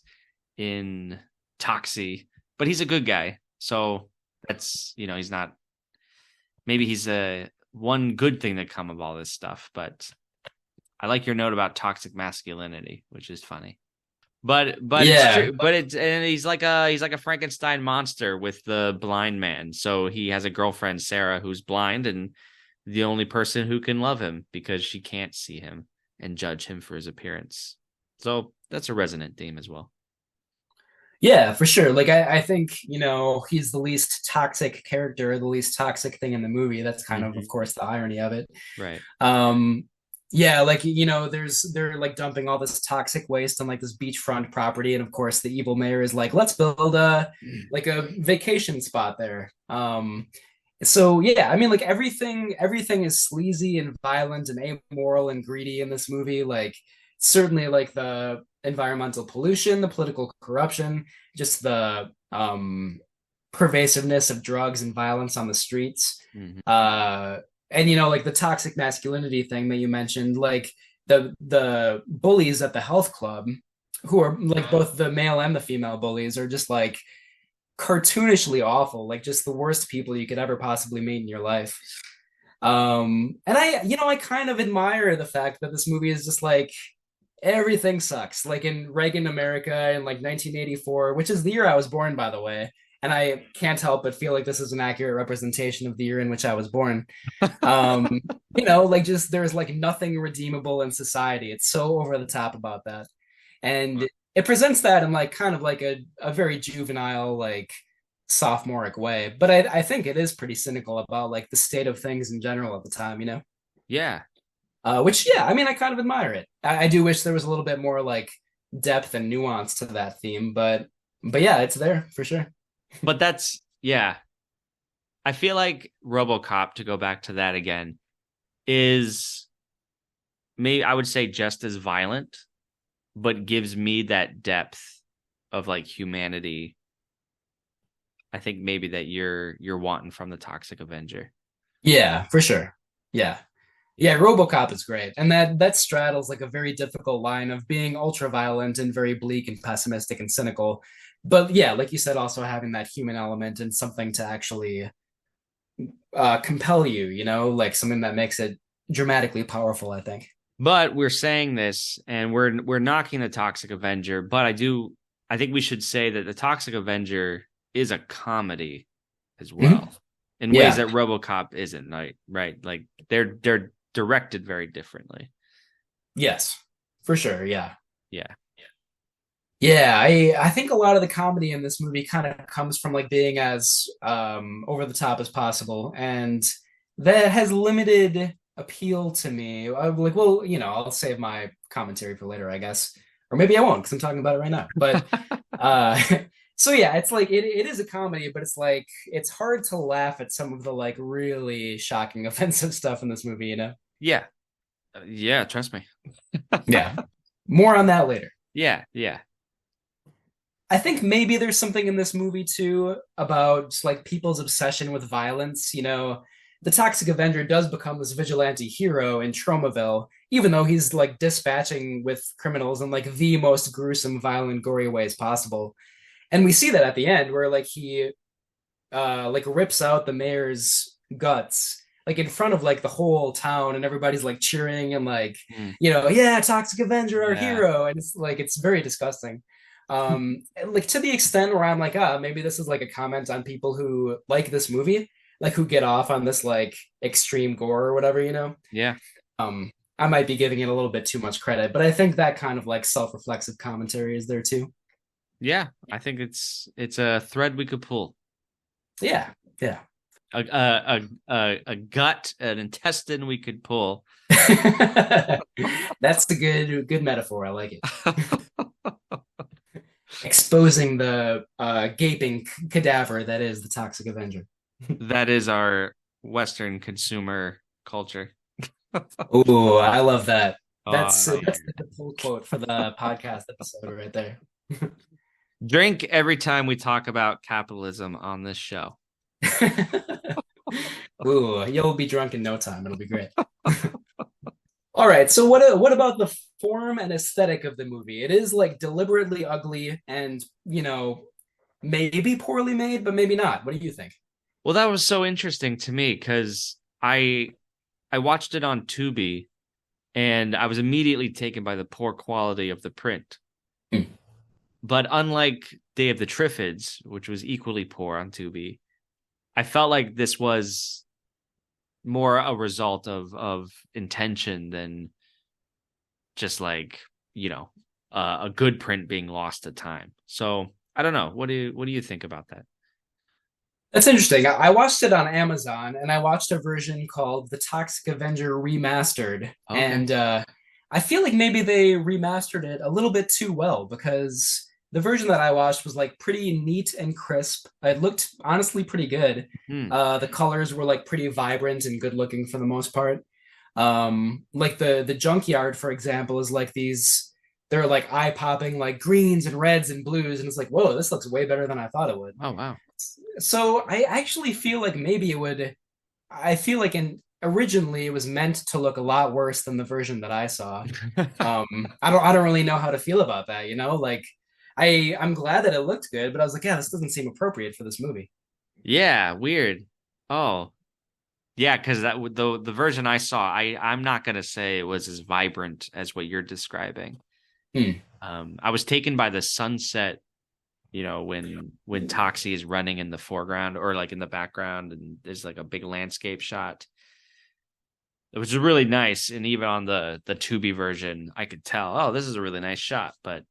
S2: in Toxie, but he's a good guy. So that's he's not. Maybe he's a one good thing that come of all this stuff. But I like your note about toxic masculinity, which is funny. But it's
S1: yeah,
S2: true. But it's and he's like a Frankenstein monster with the blind man. So he has a girlfriend, Sarah, who's blind and the only person who can love him because she can't see him and judge him for his appearance. So that's a resonant theme as well.
S1: yeah, for sure. Like I think, he's the least toxic character, the least toxic thing in the movie. That's kind of
S2: Mm-hmm.
S1: course, the irony of it.
S2: Right.
S1: Um, yeah, like they're like dumping all this toxic waste on like this beachfront property, and of course, the evil mayor is like, let's build a vacation spot there. So yeah, I mean, like everything is sleazy and violent and amoral and greedy in this movie. Like certainly, like the environmental pollution, the political corruption, just the pervasiveness of drugs and violence on the streets.
S2: Mm-hmm.
S1: Uh, and like the toxic masculinity thing that you mentioned, like the bullies at the health club, who are like both the male and the female bullies, are just like cartoonishly awful, like just the worst people you could ever possibly meet in your life. And I kind of admire the fact that this movie is just like everything sucks. Like in Reagan America in like 1984, which is the year I was born, by the way. And I can't help but feel like this is an accurate representation of the year in which I was born. Um, like just there's like nothing redeemable in society. It's so over the top about that. And it presents that in like kind of like a very juvenile, like sophomoric way. But I think it is pretty cynical about like the state of things in general at the time.
S2: Yeah.
S1: Which, yeah, I mean, I kind of admire it. I do wish there was a little bit more like depth and nuance to that theme, but yeah, it's there for sure.
S2: But that's yeah. I feel like RoboCop, to go back to that again, is maybe I would say just as violent, but gives me that depth of like humanity. I think maybe that you're wanting from the Toxic Avenger.
S1: Yeah, for sure. Yeah.
S2: Yeah.
S1: Yeah, RoboCop is great. And that straddles like a very difficult line of being ultra violent and very bleak and pessimistic and cynical. But yeah, like you said, also having that human element and something to actually compel you, like something that makes it dramatically powerful, I think.
S2: But we're saying this and we're knocking the Toxic Avenger, but I think we should say that the Toxic Avenger is a comedy as
S1: Mhm.
S2: well in ways
S1: Yeah.
S2: that RoboCop isn't, right? Like they're directed very differently.
S1: Yes, for sure. Yeah.
S2: Yeah.
S1: Yeah, I think a lot of the comedy in this movie kind of comes from like being as over the top as possible, and that has limited appeal to me. I'm like, well, I'll save my commentary for later, I guess, or maybe I won't because I'm talking about it right now. But uh, so yeah, it's like it is a comedy, but it's like it's hard to laugh at some of the like really shocking, offensive stuff in this movie, you know?
S2: Yeah. Yeah, trust me.
S1: Yeah, more on that later.
S2: Yeah, yeah.
S1: I think maybe there's something in this movie too about just like people's obsession with violence. The Toxic Avenger does become this vigilante hero in Tromaville, even though he's like dispatching with criminals in like the most gruesome, violent, gory ways possible. And we see that at the end where like he like rips out the mayor's guts like in front of like the whole town and everybody's like cheering and like
S2: Mm,
S1: yeah, Toxic Avenger our
S2: yeah.
S1: hero, and it's like it's very disgusting. Like to the extent where I'm like, maybe this is like a comment on people who like this movie, like who get off on this like extreme gore or whatever,
S2: Yeah.
S1: I might be giving it a little bit too much credit, but I think that kind of like self-reflexive commentary is there too.
S2: Yeah. I think it's a thread we could pull.
S1: Yeah, yeah.
S2: A gut, an intestine we could pull.
S1: That's the good metaphor. I like it. Exposing the gaping cadaver that is the Toxic Avenger.
S2: That is our Western consumer culture.
S1: Oh, I love that. That's
S2: Yeah.
S1: the pull quote for the podcast episode right there.
S2: Drink every time we talk about capitalism on this show.
S1: Ooh, you'll be drunk in no time. It'll be great. All right, so what about the form and aesthetic of the movie? It is like deliberately ugly and, maybe poorly made, but maybe not. What do you think?
S2: Well, that was so interesting to me because I watched it on Tubi and I was immediately taken by the poor quality of the print.
S1: Hmm.
S2: But unlike Day of the Triffids, which was equally poor on Tubi, I felt like this was more a result of intention than just like, you know, a good print being lost to time. So I don't know. What do you think about that?
S1: That's interesting. I watched it on Amazon and I watched a version called The Toxic Avenger Remastered.
S2: Okay.
S1: And I feel like maybe they remastered it a little bit too well because the version that I watched was like pretty neat and crisp. It looked honestly pretty good.
S2: Hmm.
S1: The colors were like pretty vibrant and good looking for the most part. Like the junkyard, for example, is like they're like eye popping like greens and reds and blues, and it's like, whoa, this looks way better than I thought it would.
S2: Oh wow.
S1: So I actually feel like maybe it would. I feel like originally it was meant to look a lot worse than the version that I saw. I don't really know how to feel about that. Like I'm glad that it looked good, but I was like, yeah, this doesn't seem appropriate for this movie.
S2: Yeah, weird. Oh, yeah, because the version I saw, I'm not gonna say it was as vibrant as what you're describing.
S1: Hmm.
S2: I was taken by the sunset, when Toxie is running in the foreground or like in the background, and there's like a big landscape shot. It was really nice, and even on the Tubi version, I could tell, oh, this is a really nice shot, but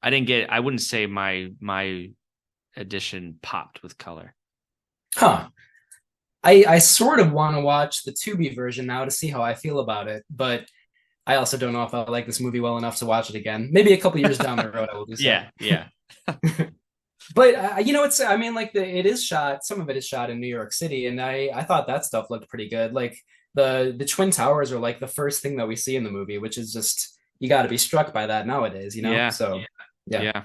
S2: I wouldn't say my edition popped with color.
S1: Huh. I sort of want to watch the Tubi version now to see how I feel about it, but I also don't know if I like this movie well enough to watch it again. Maybe a couple years down the road I will do so.
S2: Yeah, yeah.
S1: But it's I mean like it is shot. Some of it is shot in New York City, and I thought that stuff looked pretty good. Like the Twin Towers are like the first thing that we see in the movie, which is just you got to be struck by that nowadays,
S2: Yeah,
S1: So yeah,
S2: yeah.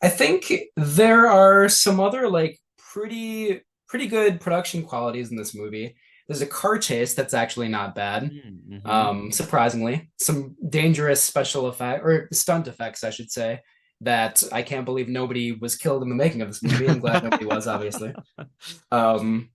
S1: I think there are some other like pretty good production qualities in this movie. There's a car chase that's actually not bad.
S2: Mm-hmm.
S1: Surprisingly, some dangerous special effect or stunt effects, I should say, that I can't believe nobody was killed in the making of this movie. I'm glad nobody was, obviously. Um,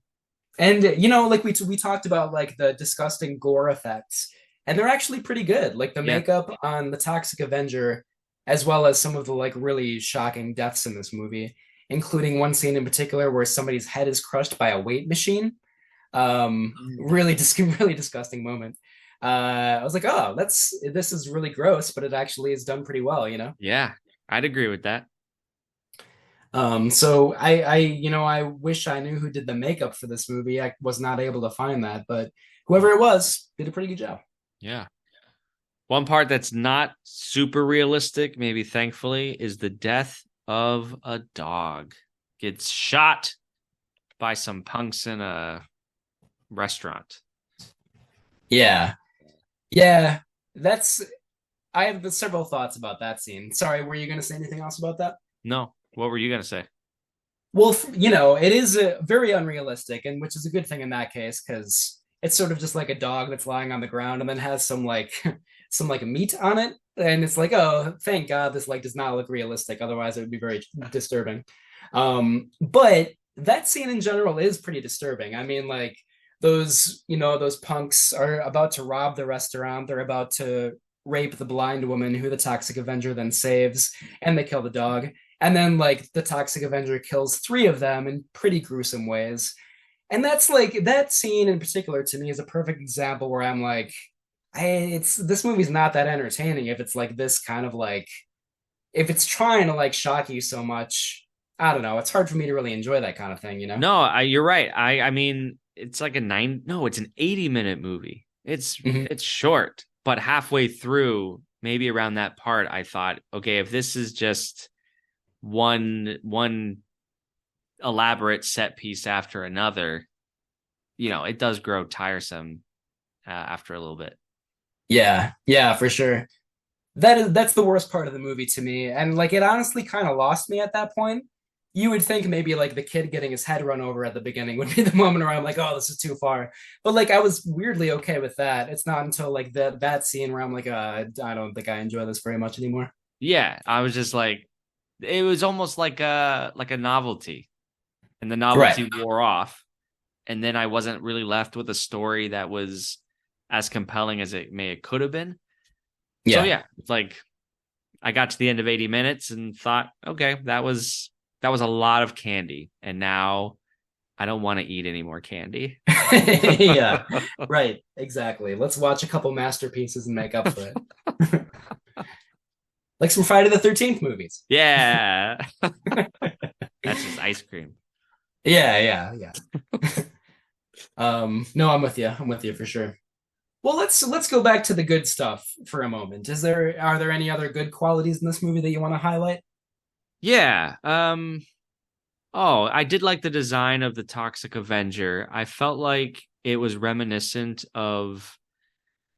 S1: and like we talked about like the disgusting gore effects, and they're actually pretty good. Like the
S2: Yeah.
S1: makeup on the Toxic Avenger, as well as some of the like really shocking deaths in this movie, including one scene in particular where somebody's head is crushed by a weight machine. Really, really disgusting moment. I was like, oh, this is really gross, but it actually is done pretty well, you know.
S2: Yeah, I'd agree with that.
S1: So I wish I knew who did the makeup for this movie. I was not able to find that, but whoever it was did a pretty good job.
S2: Yeah. One part that's not super realistic, maybe thankfully, is the death of a dog. Gets shot by some punks in a restaurant.
S1: Yeah, yeah, that's. I have several thoughts about that scene. Sorry, were you going to say anything else about that?
S2: No, what were you gonna say?
S1: Well, it is very unrealistic, and which is a good thing in that case because it's sort of just like a dog that's lying on the ground and then has some like some like meat on it, and it's like, oh, thank God this like does not look realistic. Otherwise, it would be very disturbing. But that scene in general is pretty disturbing. I mean, like those punks are about to rob the restaurant. They're about to rape the blind woman who the Toxic Avenger then saves, and they kill the dog. And then like the Toxic Avenger kills three of them in pretty gruesome ways. And that's like that scene in particular to me is a perfect example where I'm like, it's this movie's not that entertaining if it's like this kind of like if it's trying to like shock you so much. I don't know. It's hard for me to really enjoy that kind of thing, you know?
S2: No, you're right. I mean, it's like a nine. No, it's an 80-minute movie.
S1: Mhm.
S2: It's short, but halfway through, maybe around that part, I thought, okay, if this is just one elaborate set piece after another, it does grow tiresome after a little bit.
S1: Yeah, yeah, for sure. That's the worst part of the movie to me. And like it honestly kind of lost me at that point. You would think maybe like the kid getting his head run over at the beginning would be the moment where I'm like, oh, this is too far. But like I was weirdly okay with that. It's not until like that scene where I'm like, I don't think I enjoy this very much anymore.
S2: Yeah, I was just like, it was almost like a novelty, and the
S1: Right.
S2: novelty wore off, and then I wasn't really left with a story that was as compelling as it could have been. So
S1: Yeah.
S2: yeah, it's like I got to the end of 80 minutes and thought, okay, that was a lot of candy, and now I don't want to eat any more candy.
S1: Yeah. Right. Exactly. Let's watch a couple masterpieces and make up for it. Like some Friday the 13th movies.
S2: Yeah, that's just ice cream.
S1: Yeah, yeah, yeah. No, I'm with you. I'm with you for sure. Well, let's go back to the good stuff for a moment. Are there any other good qualities in this movie that you want to highlight?
S2: Yeah. Oh, I did like the design of the Toxic Avenger. I felt like it was reminiscent of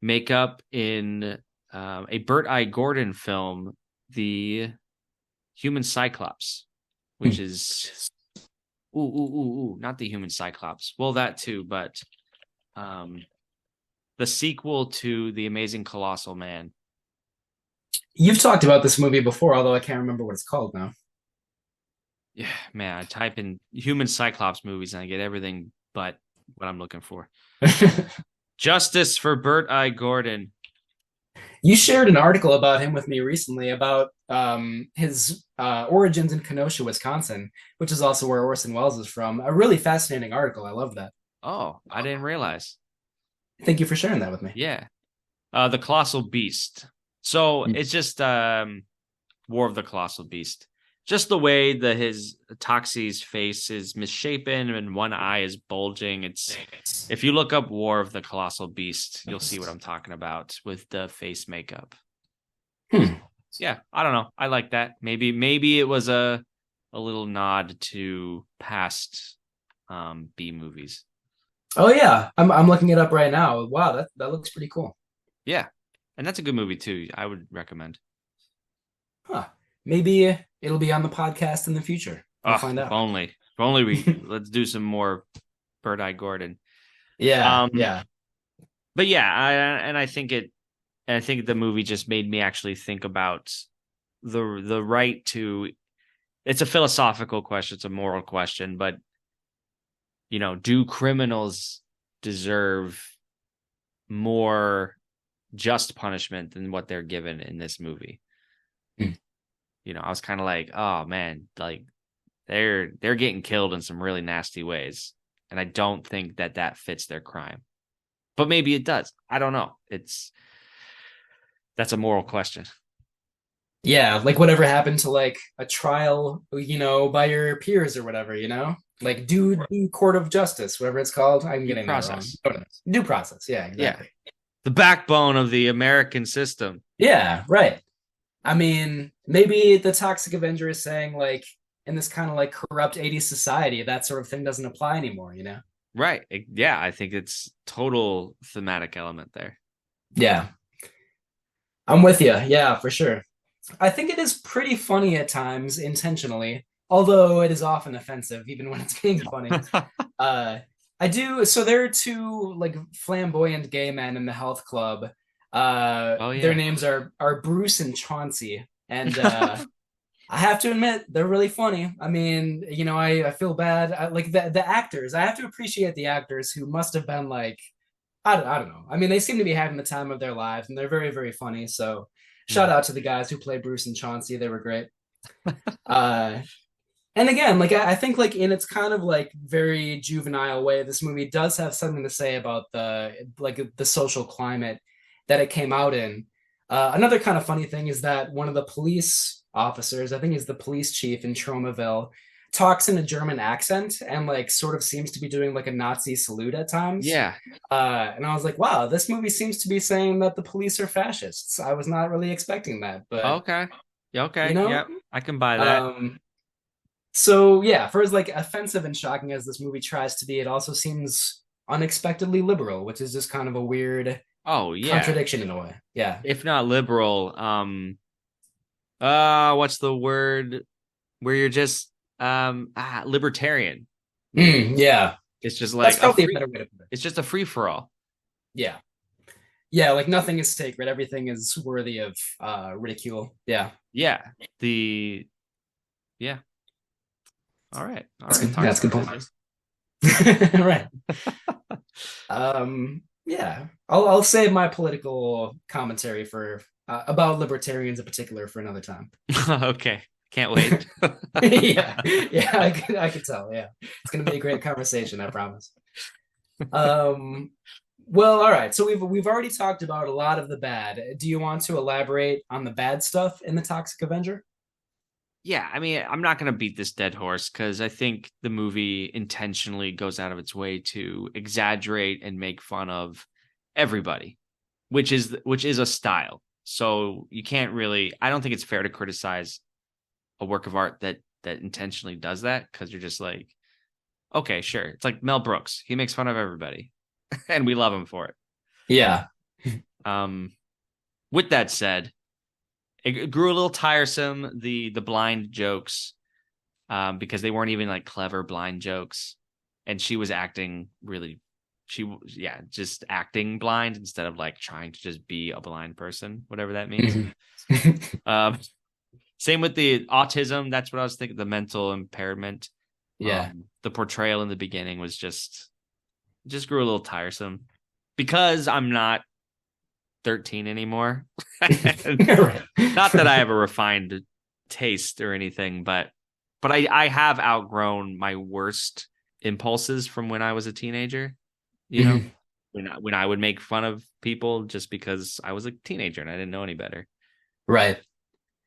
S2: makeup in a Burt I. Gordon film, The Human Cyclops, which
S1: Hmm.
S2: is not the Human Cyclops. Well, that too, but um, the sequel to The Amazing Colossal Man.
S1: You've talked about this movie before, although I can't remember what it's called now.
S2: Yeah, man, I type in Human Cyclops movies and I get everything but what I'm looking for. Justice for Burt I. Gordon.
S1: You shared an article about him with me recently about his origins in Kenosha, Wisconsin, which is also where Orson Welles is from. A really fascinating article. I love that.
S2: Oh, I didn't realize.
S1: Thank you for sharing that with me.
S2: Yeah. The Colossal Beast. So
S1: Hmm.
S2: it's just War of the Colossal Beast. Just the way that his Toxie's face is misshapen and one eye is bulging. It's if you look up War of the Colossal Beast, you'll see what I'm talking about with the face makeup.
S1: Hmm.
S2: Yeah, I don't know. I like that. Maybe it was a little nod to past B movies.
S1: Oh yeah, I'm looking it up right now. Wow, that looks pretty cool.
S2: Yeah. And that's a good movie too. I would recommend.
S1: Huh. Maybe it'll be on the podcast in the future. We'll
S2: Oh,
S1: find
S2: if
S1: out.
S2: only. If only we let's do some more Bird Eye Gordon.
S1: Yeah,
S2: Um,
S1: yeah.
S2: but yeah, I think the movie just made me actually think about the right to it's a philosophical question, it's a moral question, but do criminals deserve more just punishment than what they're given in this movie?
S1: Hmm.
S2: I was kind of like, oh man, like they're getting killed in some really nasty ways, and I don't think that fits their crime. but maybe it does. I don't know. That's a moral question.
S1: Yeah, like whatever happened to like a trial, by your peers or whatever, like due court of justice, whatever it's called. I'm
S2: Due
S1: getting that wrong.
S2: process.
S1: Due process. Yeah,
S2: Yeah.
S1: exactly.
S2: The backbone of the American system.
S1: Yeah, right. I mean, maybe the Toxic Avenger is saying like in this kind of like corrupt 80s society, that sort of thing doesn't apply anymore.
S2: Right. Yeah, I think it's total thematic element there.
S1: Yeah, I'm with you. Yeah, for sure. I think it is pretty funny at times, intentionally, although it is often offensive, even when it's being funny. Uh, I do. So there are two like flamboyant gay men in the health club.
S2: Oh
S1: Their
S2: yeah.
S1: names are Bruce and Chauncey, and I have to admit they're really funny. I mean, I feel bad. Like the actors. I have to appreciate the actors who must have been like I don't know. I mean, they seem to be having the time of their lives, and they're very very funny. So shout
S2: Mm.
S1: out to the guys who play Bruce and Chauncey. They were great. Uh, and again, like I think like in its kind of like very juvenile way, this movie does have something to say about the social climate that it came out in. Another kind of funny thing is that one of the police officers, I think he's the police chief in Tromaville, talks in a German accent and like sort of seems to be doing like a Nazi salute at times.
S2: Yeah.
S1: And I was like, wow, this movie seems to be saying that the police are fascists. I was not really expecting that, but
S2: Okay. Yeah,
S1: you
S2: okay.
S1: know,
S2: Yep. I can buy that.
S1: um, so yeah, for as like offensive and shocking as this movie tries to be, it also seems unexpectedly liberal, which is just kind of a weird
S2: Oh yeah.
S1: contradiction in a way. Yeah.
S2: If not liberal, what's the word where you're just libertarian.
S1: Yeah.
S2: It's just
S1: That's
S2: like a
S1: probably a
S2: free
S1: better way to put it.
S2: it's just a free for all.
S1: Yeah. Yeah, like nothing is sacred. Everything is worthy of ridicule. Yeah.
S2: Yeah. The yeah. All right. All
S1: That's
S2: right.
S1: good. Yeah,
S2: Talk
S1: that's a good
S2: about
S1: point.
S2: it.
S1: Right. Yeah. I'll save my political commentary for about libertarians in particular for another time.
S2: Okay. Can't wait.
S1: Yeah, yeah, I could tell. Yeah, it's gonna be a great conversation, I promise. Um, well, all right. So we've already talked about a lot of the bad. Do you want to elaborate on the bad stuff in the Toxic Avenger?
S2: Yeah, I mean, I'm not going to beat this dead horse because I think the movie intentionally goes out of its way to exaggerate and make fun of everybody, which is a style. So you can't really. I don't think it's fair to criticize a work of art that intentionally does that because you're just like, okay, sure. It's like Mel Brooks. He makes fun of everybody, and we love him for it.
S1: Yeah.
S2: Um, with that said, it grew a little tiresome. The blind jokes, because they weren't even like clever blind jokes, and she was acting really, yeah, just acting blind instead of like trying to just be a blind person, whatever that means.
S1: Mhm.
S2: Same with the autism. That's what I was thinking. The mental impairment.
S1: Yeah.
S2: The portrayal in the beginning was just grew a little tiresome because I'm not 13 anymore.
S1: Right.
S2: Not that I have a refined taste or anything, but I have outgrown my worst impulses from when I was a teenager. You know,
S1: Mhm.
S2: when I would make fun of people just because I was a teenager and I didn't know any better.
S1: Right.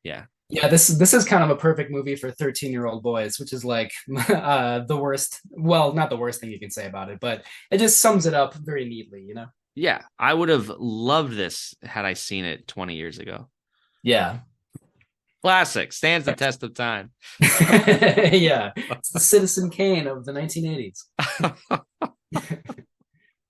S2: Yeah.
S1: Yeah, this is kind of a perfect movie for 13-year-old boys, which is like the worst, well, not the worst thing you can say about it, but it just sums it up very neatly.
S2: Yeah, I would have loved this had I seen it 20 years ago.
S1: Yeah.
S2: Classic, stands the test of time.
S1: Yeah. It's the Citizen Kane of the 1980s.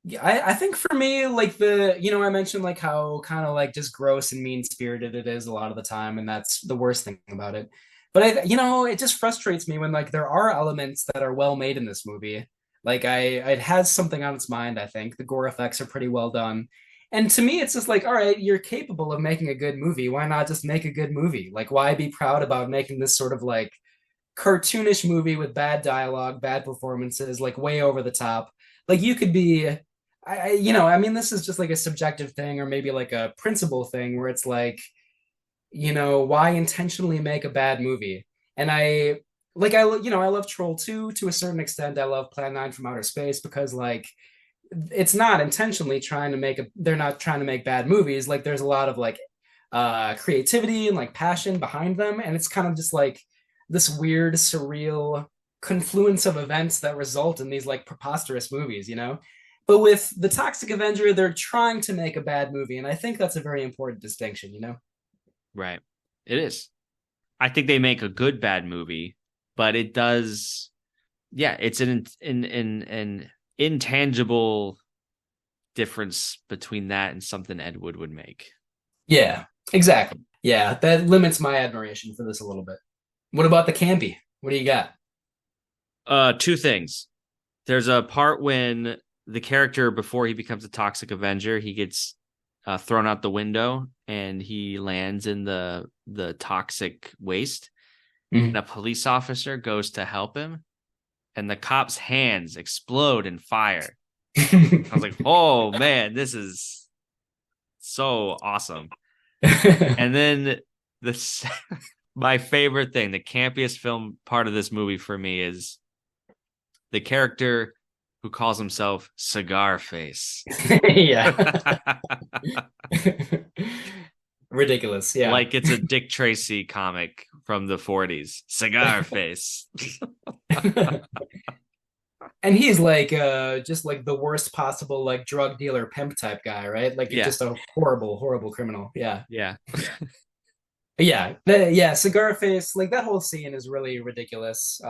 S1: Yeah, I think for me, like I mentioned like how kind of like just gross and mean-spirited it is a lot of the time, and that's the worst thing about it. But it just frustrates me when like there are elements that are well made in this movie. Like it has something on its mind, I think. The gore effects are pretty well done. And to me, it's just like, all right, you're capable of making a good movie. Why not just make a good movie? Like, why be proud about making this sort of like cartoonish movie with bad dialogue, bad performances, like way over the top? Like you could be I mean, this is just like a subjective thing or maybe like a principle thing where it's like, why intentionally make a bad movie? And I love Troll 2 to a certain extent. I love Plan 9 from Outer Space because like, it's not intentionally trying to make a they're not trying to make bad movies. Like there's a lot of like creativity and like passion behind them, and it's kind of just like this weird surreal confluence of events that result in these like preposterous movies, you know. But with the Toxic Avenger, they're trying to make a bad movie, and I think that's a very important distinction, you know.
S2: Right. It is. I think they make a good bad movie, but it does. Yeah, it's an intangible difference between that and something Ed Wood would make.
S1: Yeah, exactly. Yeah, that limits my admiration for this a little bit. What about the campy? What do you got?
S2: Two things. There's a part when the character, before he becomes a Toxic Avenger, he gets thrown out the window and he lands in the toxic waste. And
S1: Mhm.
S2: a police officer goes to help him, and the cop's hands explode in fire. I was like, oh man, this is so awesome. And then this my favorite thing, the campiest film part of this movie for me is the character who calls himself Cigar Face.
S1: Yeah. Ridiculous. Yeah.
S2: Like it's a Dick Tracy comic from the 40s. Cigar Face.
S1: And he's like just like the worst possible like drug dealer pimp type guy, right? Like
S2: Yeah.
S1: just a horrible, horrible criminal. Yeah.
S2: Yeah.
S1: Yeah, cigar face, like that whole scene is really ridiculous.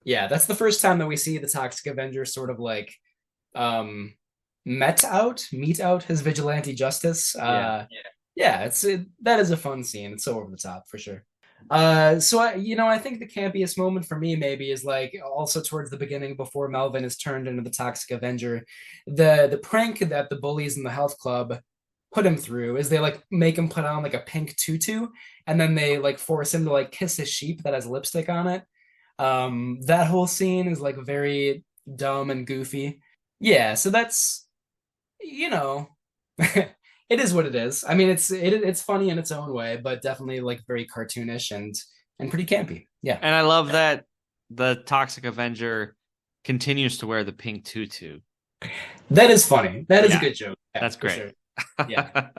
S1: Yeah, that's the first time that we see the Toxic Avenger sort of like um meet out his vigilante justice.
S2: Yeah.
S1: Yeah, that is a fun scene. It's so over the top for sure. So I think the campiest moment for me maybe is like also towards the beginning before Melvin is turned into the Toxic Avenger. The prank that the bullies in the health club put him through is they like make him put on like a pink tutu, and then they like force him to like kiss his sheep that has lipstick on it. That whole scene is like very dumb and goofy. Yeah, so that's you know it is what it is. I mean, it's funny in its own way, but definitely like very cartoonish and pretty campy. Yeah,
S2: And I love that the Toxic Avenger continues to wear the pink tutu.
S1: that is funny. That is a
S2: Yeah,
S1: good joke. Yeah,
S2: that's
S1: for
S2: great.
S1: sure. Yeah.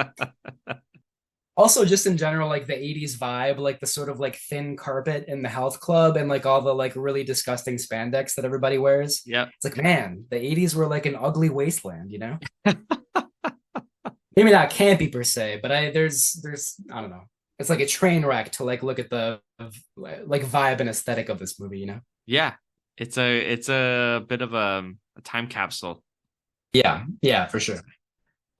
S1: Also, just in general, like the 80s vibe, like the sort of like thin carpet in the health club and like all the like really disgusting spandex that everybody wears.
S2: Yep.
S1: It's like, man, the 80s were like an ugly wasteland, you know? Maybe not campy per se, but there's I don't know. It's like a train wreck to like look at the like vibe and aesthetic of this movie, you know?
S2: Yeah. It's a bit of a time capsule.
S1: Yeah, for sure.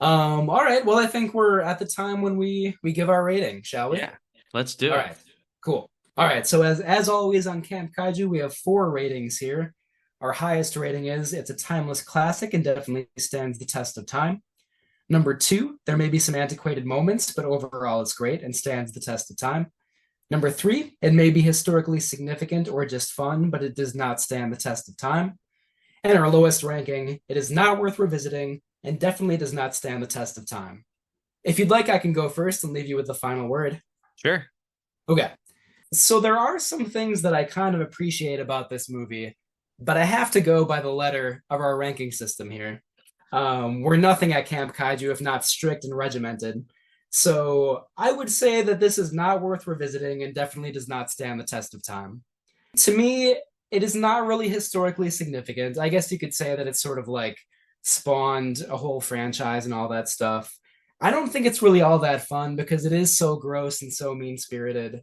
S1: All right. Well, I think we're at the time when we give our rating, shall we?
S2: Yeah. Let's do
S1: All
S2: it.
S1: right. Cool. All right. So as always on Camp Kaiju, we have four ratings here. Our highest rating is it's a timeless classic and definitely stands the test of time. Number two, there may be some antiquated moments, but overall it's great and stands the test of time. Number three, it may be historically significant or just fun, but it does not stand the test of time. And our lowest ranking, it is not worth revisiting and definitely does not stand the test of time. If you'd like, I can go first and leave you with the final word.
S2: Sure.
S1: Okay. So there are some things that I kind of appreciate about this movie, but I have to go by the letter of our ranking system here. We're nothing at Camp Kaiju if not strict and regimented. So I would say that this is not worth revisiting and definitely does not stand the test of time. To me, it is not really historically significant. I guess you could say that it's sort of like spawned a whole franchise and all that stuff. I don't think it's really all that fun because it is so gross and so mean spirited.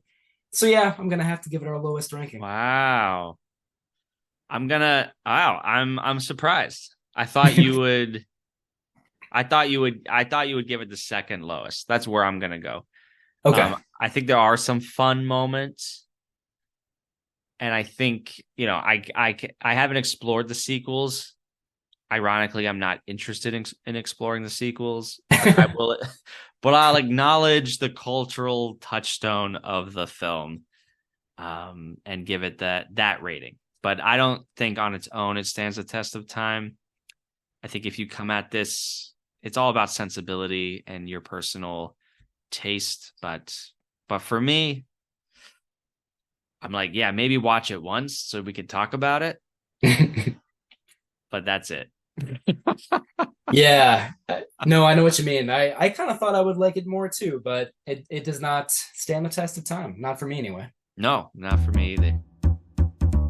S1: So yeah, I'm gonna have to give it our lowest ranking.
S2: Wow. I'm surprised. I thought you would give it the second lowest. That's where I'm gonna go.
S1: Okay.
S2: I think there are some fun moments, and I think I haven't explored the sequels. Ironically, I'm not interested in exploring the sequels, but I will. But I'll acknowledge the cultural touchstone of the film, and give it that rating. But I don't think on its own it stands the test of time. I think if you come at this, it's all about sensibility and your personal taste. But for me, I'm like, yeah, maybe watch it once so we could talk about it. But that's it.
S1: Yeah, no, I know what you mean. I kind of thought I would like it more too, but it does not stand the test of time. Not for me anyway.
S2: No, not for me either.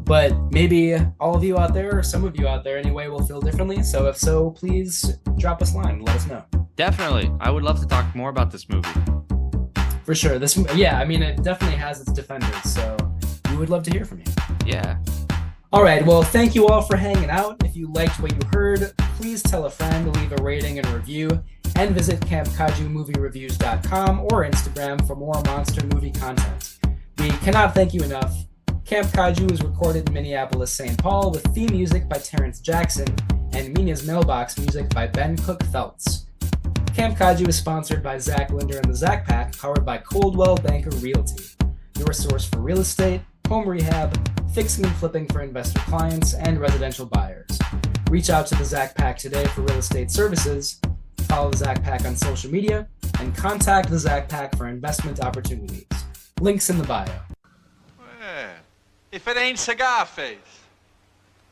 S1: But maybe all of you out there, or some of you out there anyway, will feel differently. So if so, please drop us a line and let us know.
S2: Definitely. I would love to talk more about this movie.
S1: For sure. Yeah, I mean, it definitely has its defenders. So we would love to hear from you.
S2: Yeah.
S1: All right. Well, thank you all for hanging out. If you liked what you heard, please tell a friend, leave a rating and a review, and visit campkaijumoviereviews.com or Instagram for more monster movie content. We cannot thank you enough. Camp Kaiju is recorded in Minneapolis, St. Paul, with theme music by Terrence Jackson and Mina's Mailbox music by Ben Cook Feltz. Camp Kaiju is sponsored by Zach Linder and the Zach Pack, powered by Coldwell Banker Realty, your source for real estate, home rehab, fixing and flipping for investor clients, and residential buyers. Reach out to the Zach Pack today for real estate services, follow the Zach Pack on social media, and contact the Zach Pack for investment opportunities. Links in the bio.
S3: Well, if it ain't Cigar Face,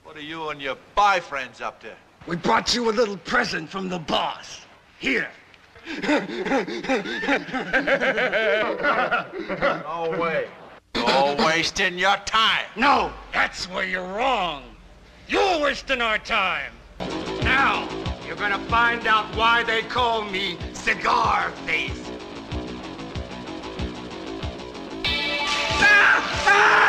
S3: what are you and your bi friends up to?
S4: We brought you a little present from the boss. Here.
S3: No way. You're wasting your time.
S4: No, that's where you're wrong. You're wasting our time. Now, you're gonna find out why they call me Cigar Face. Ah! Ah!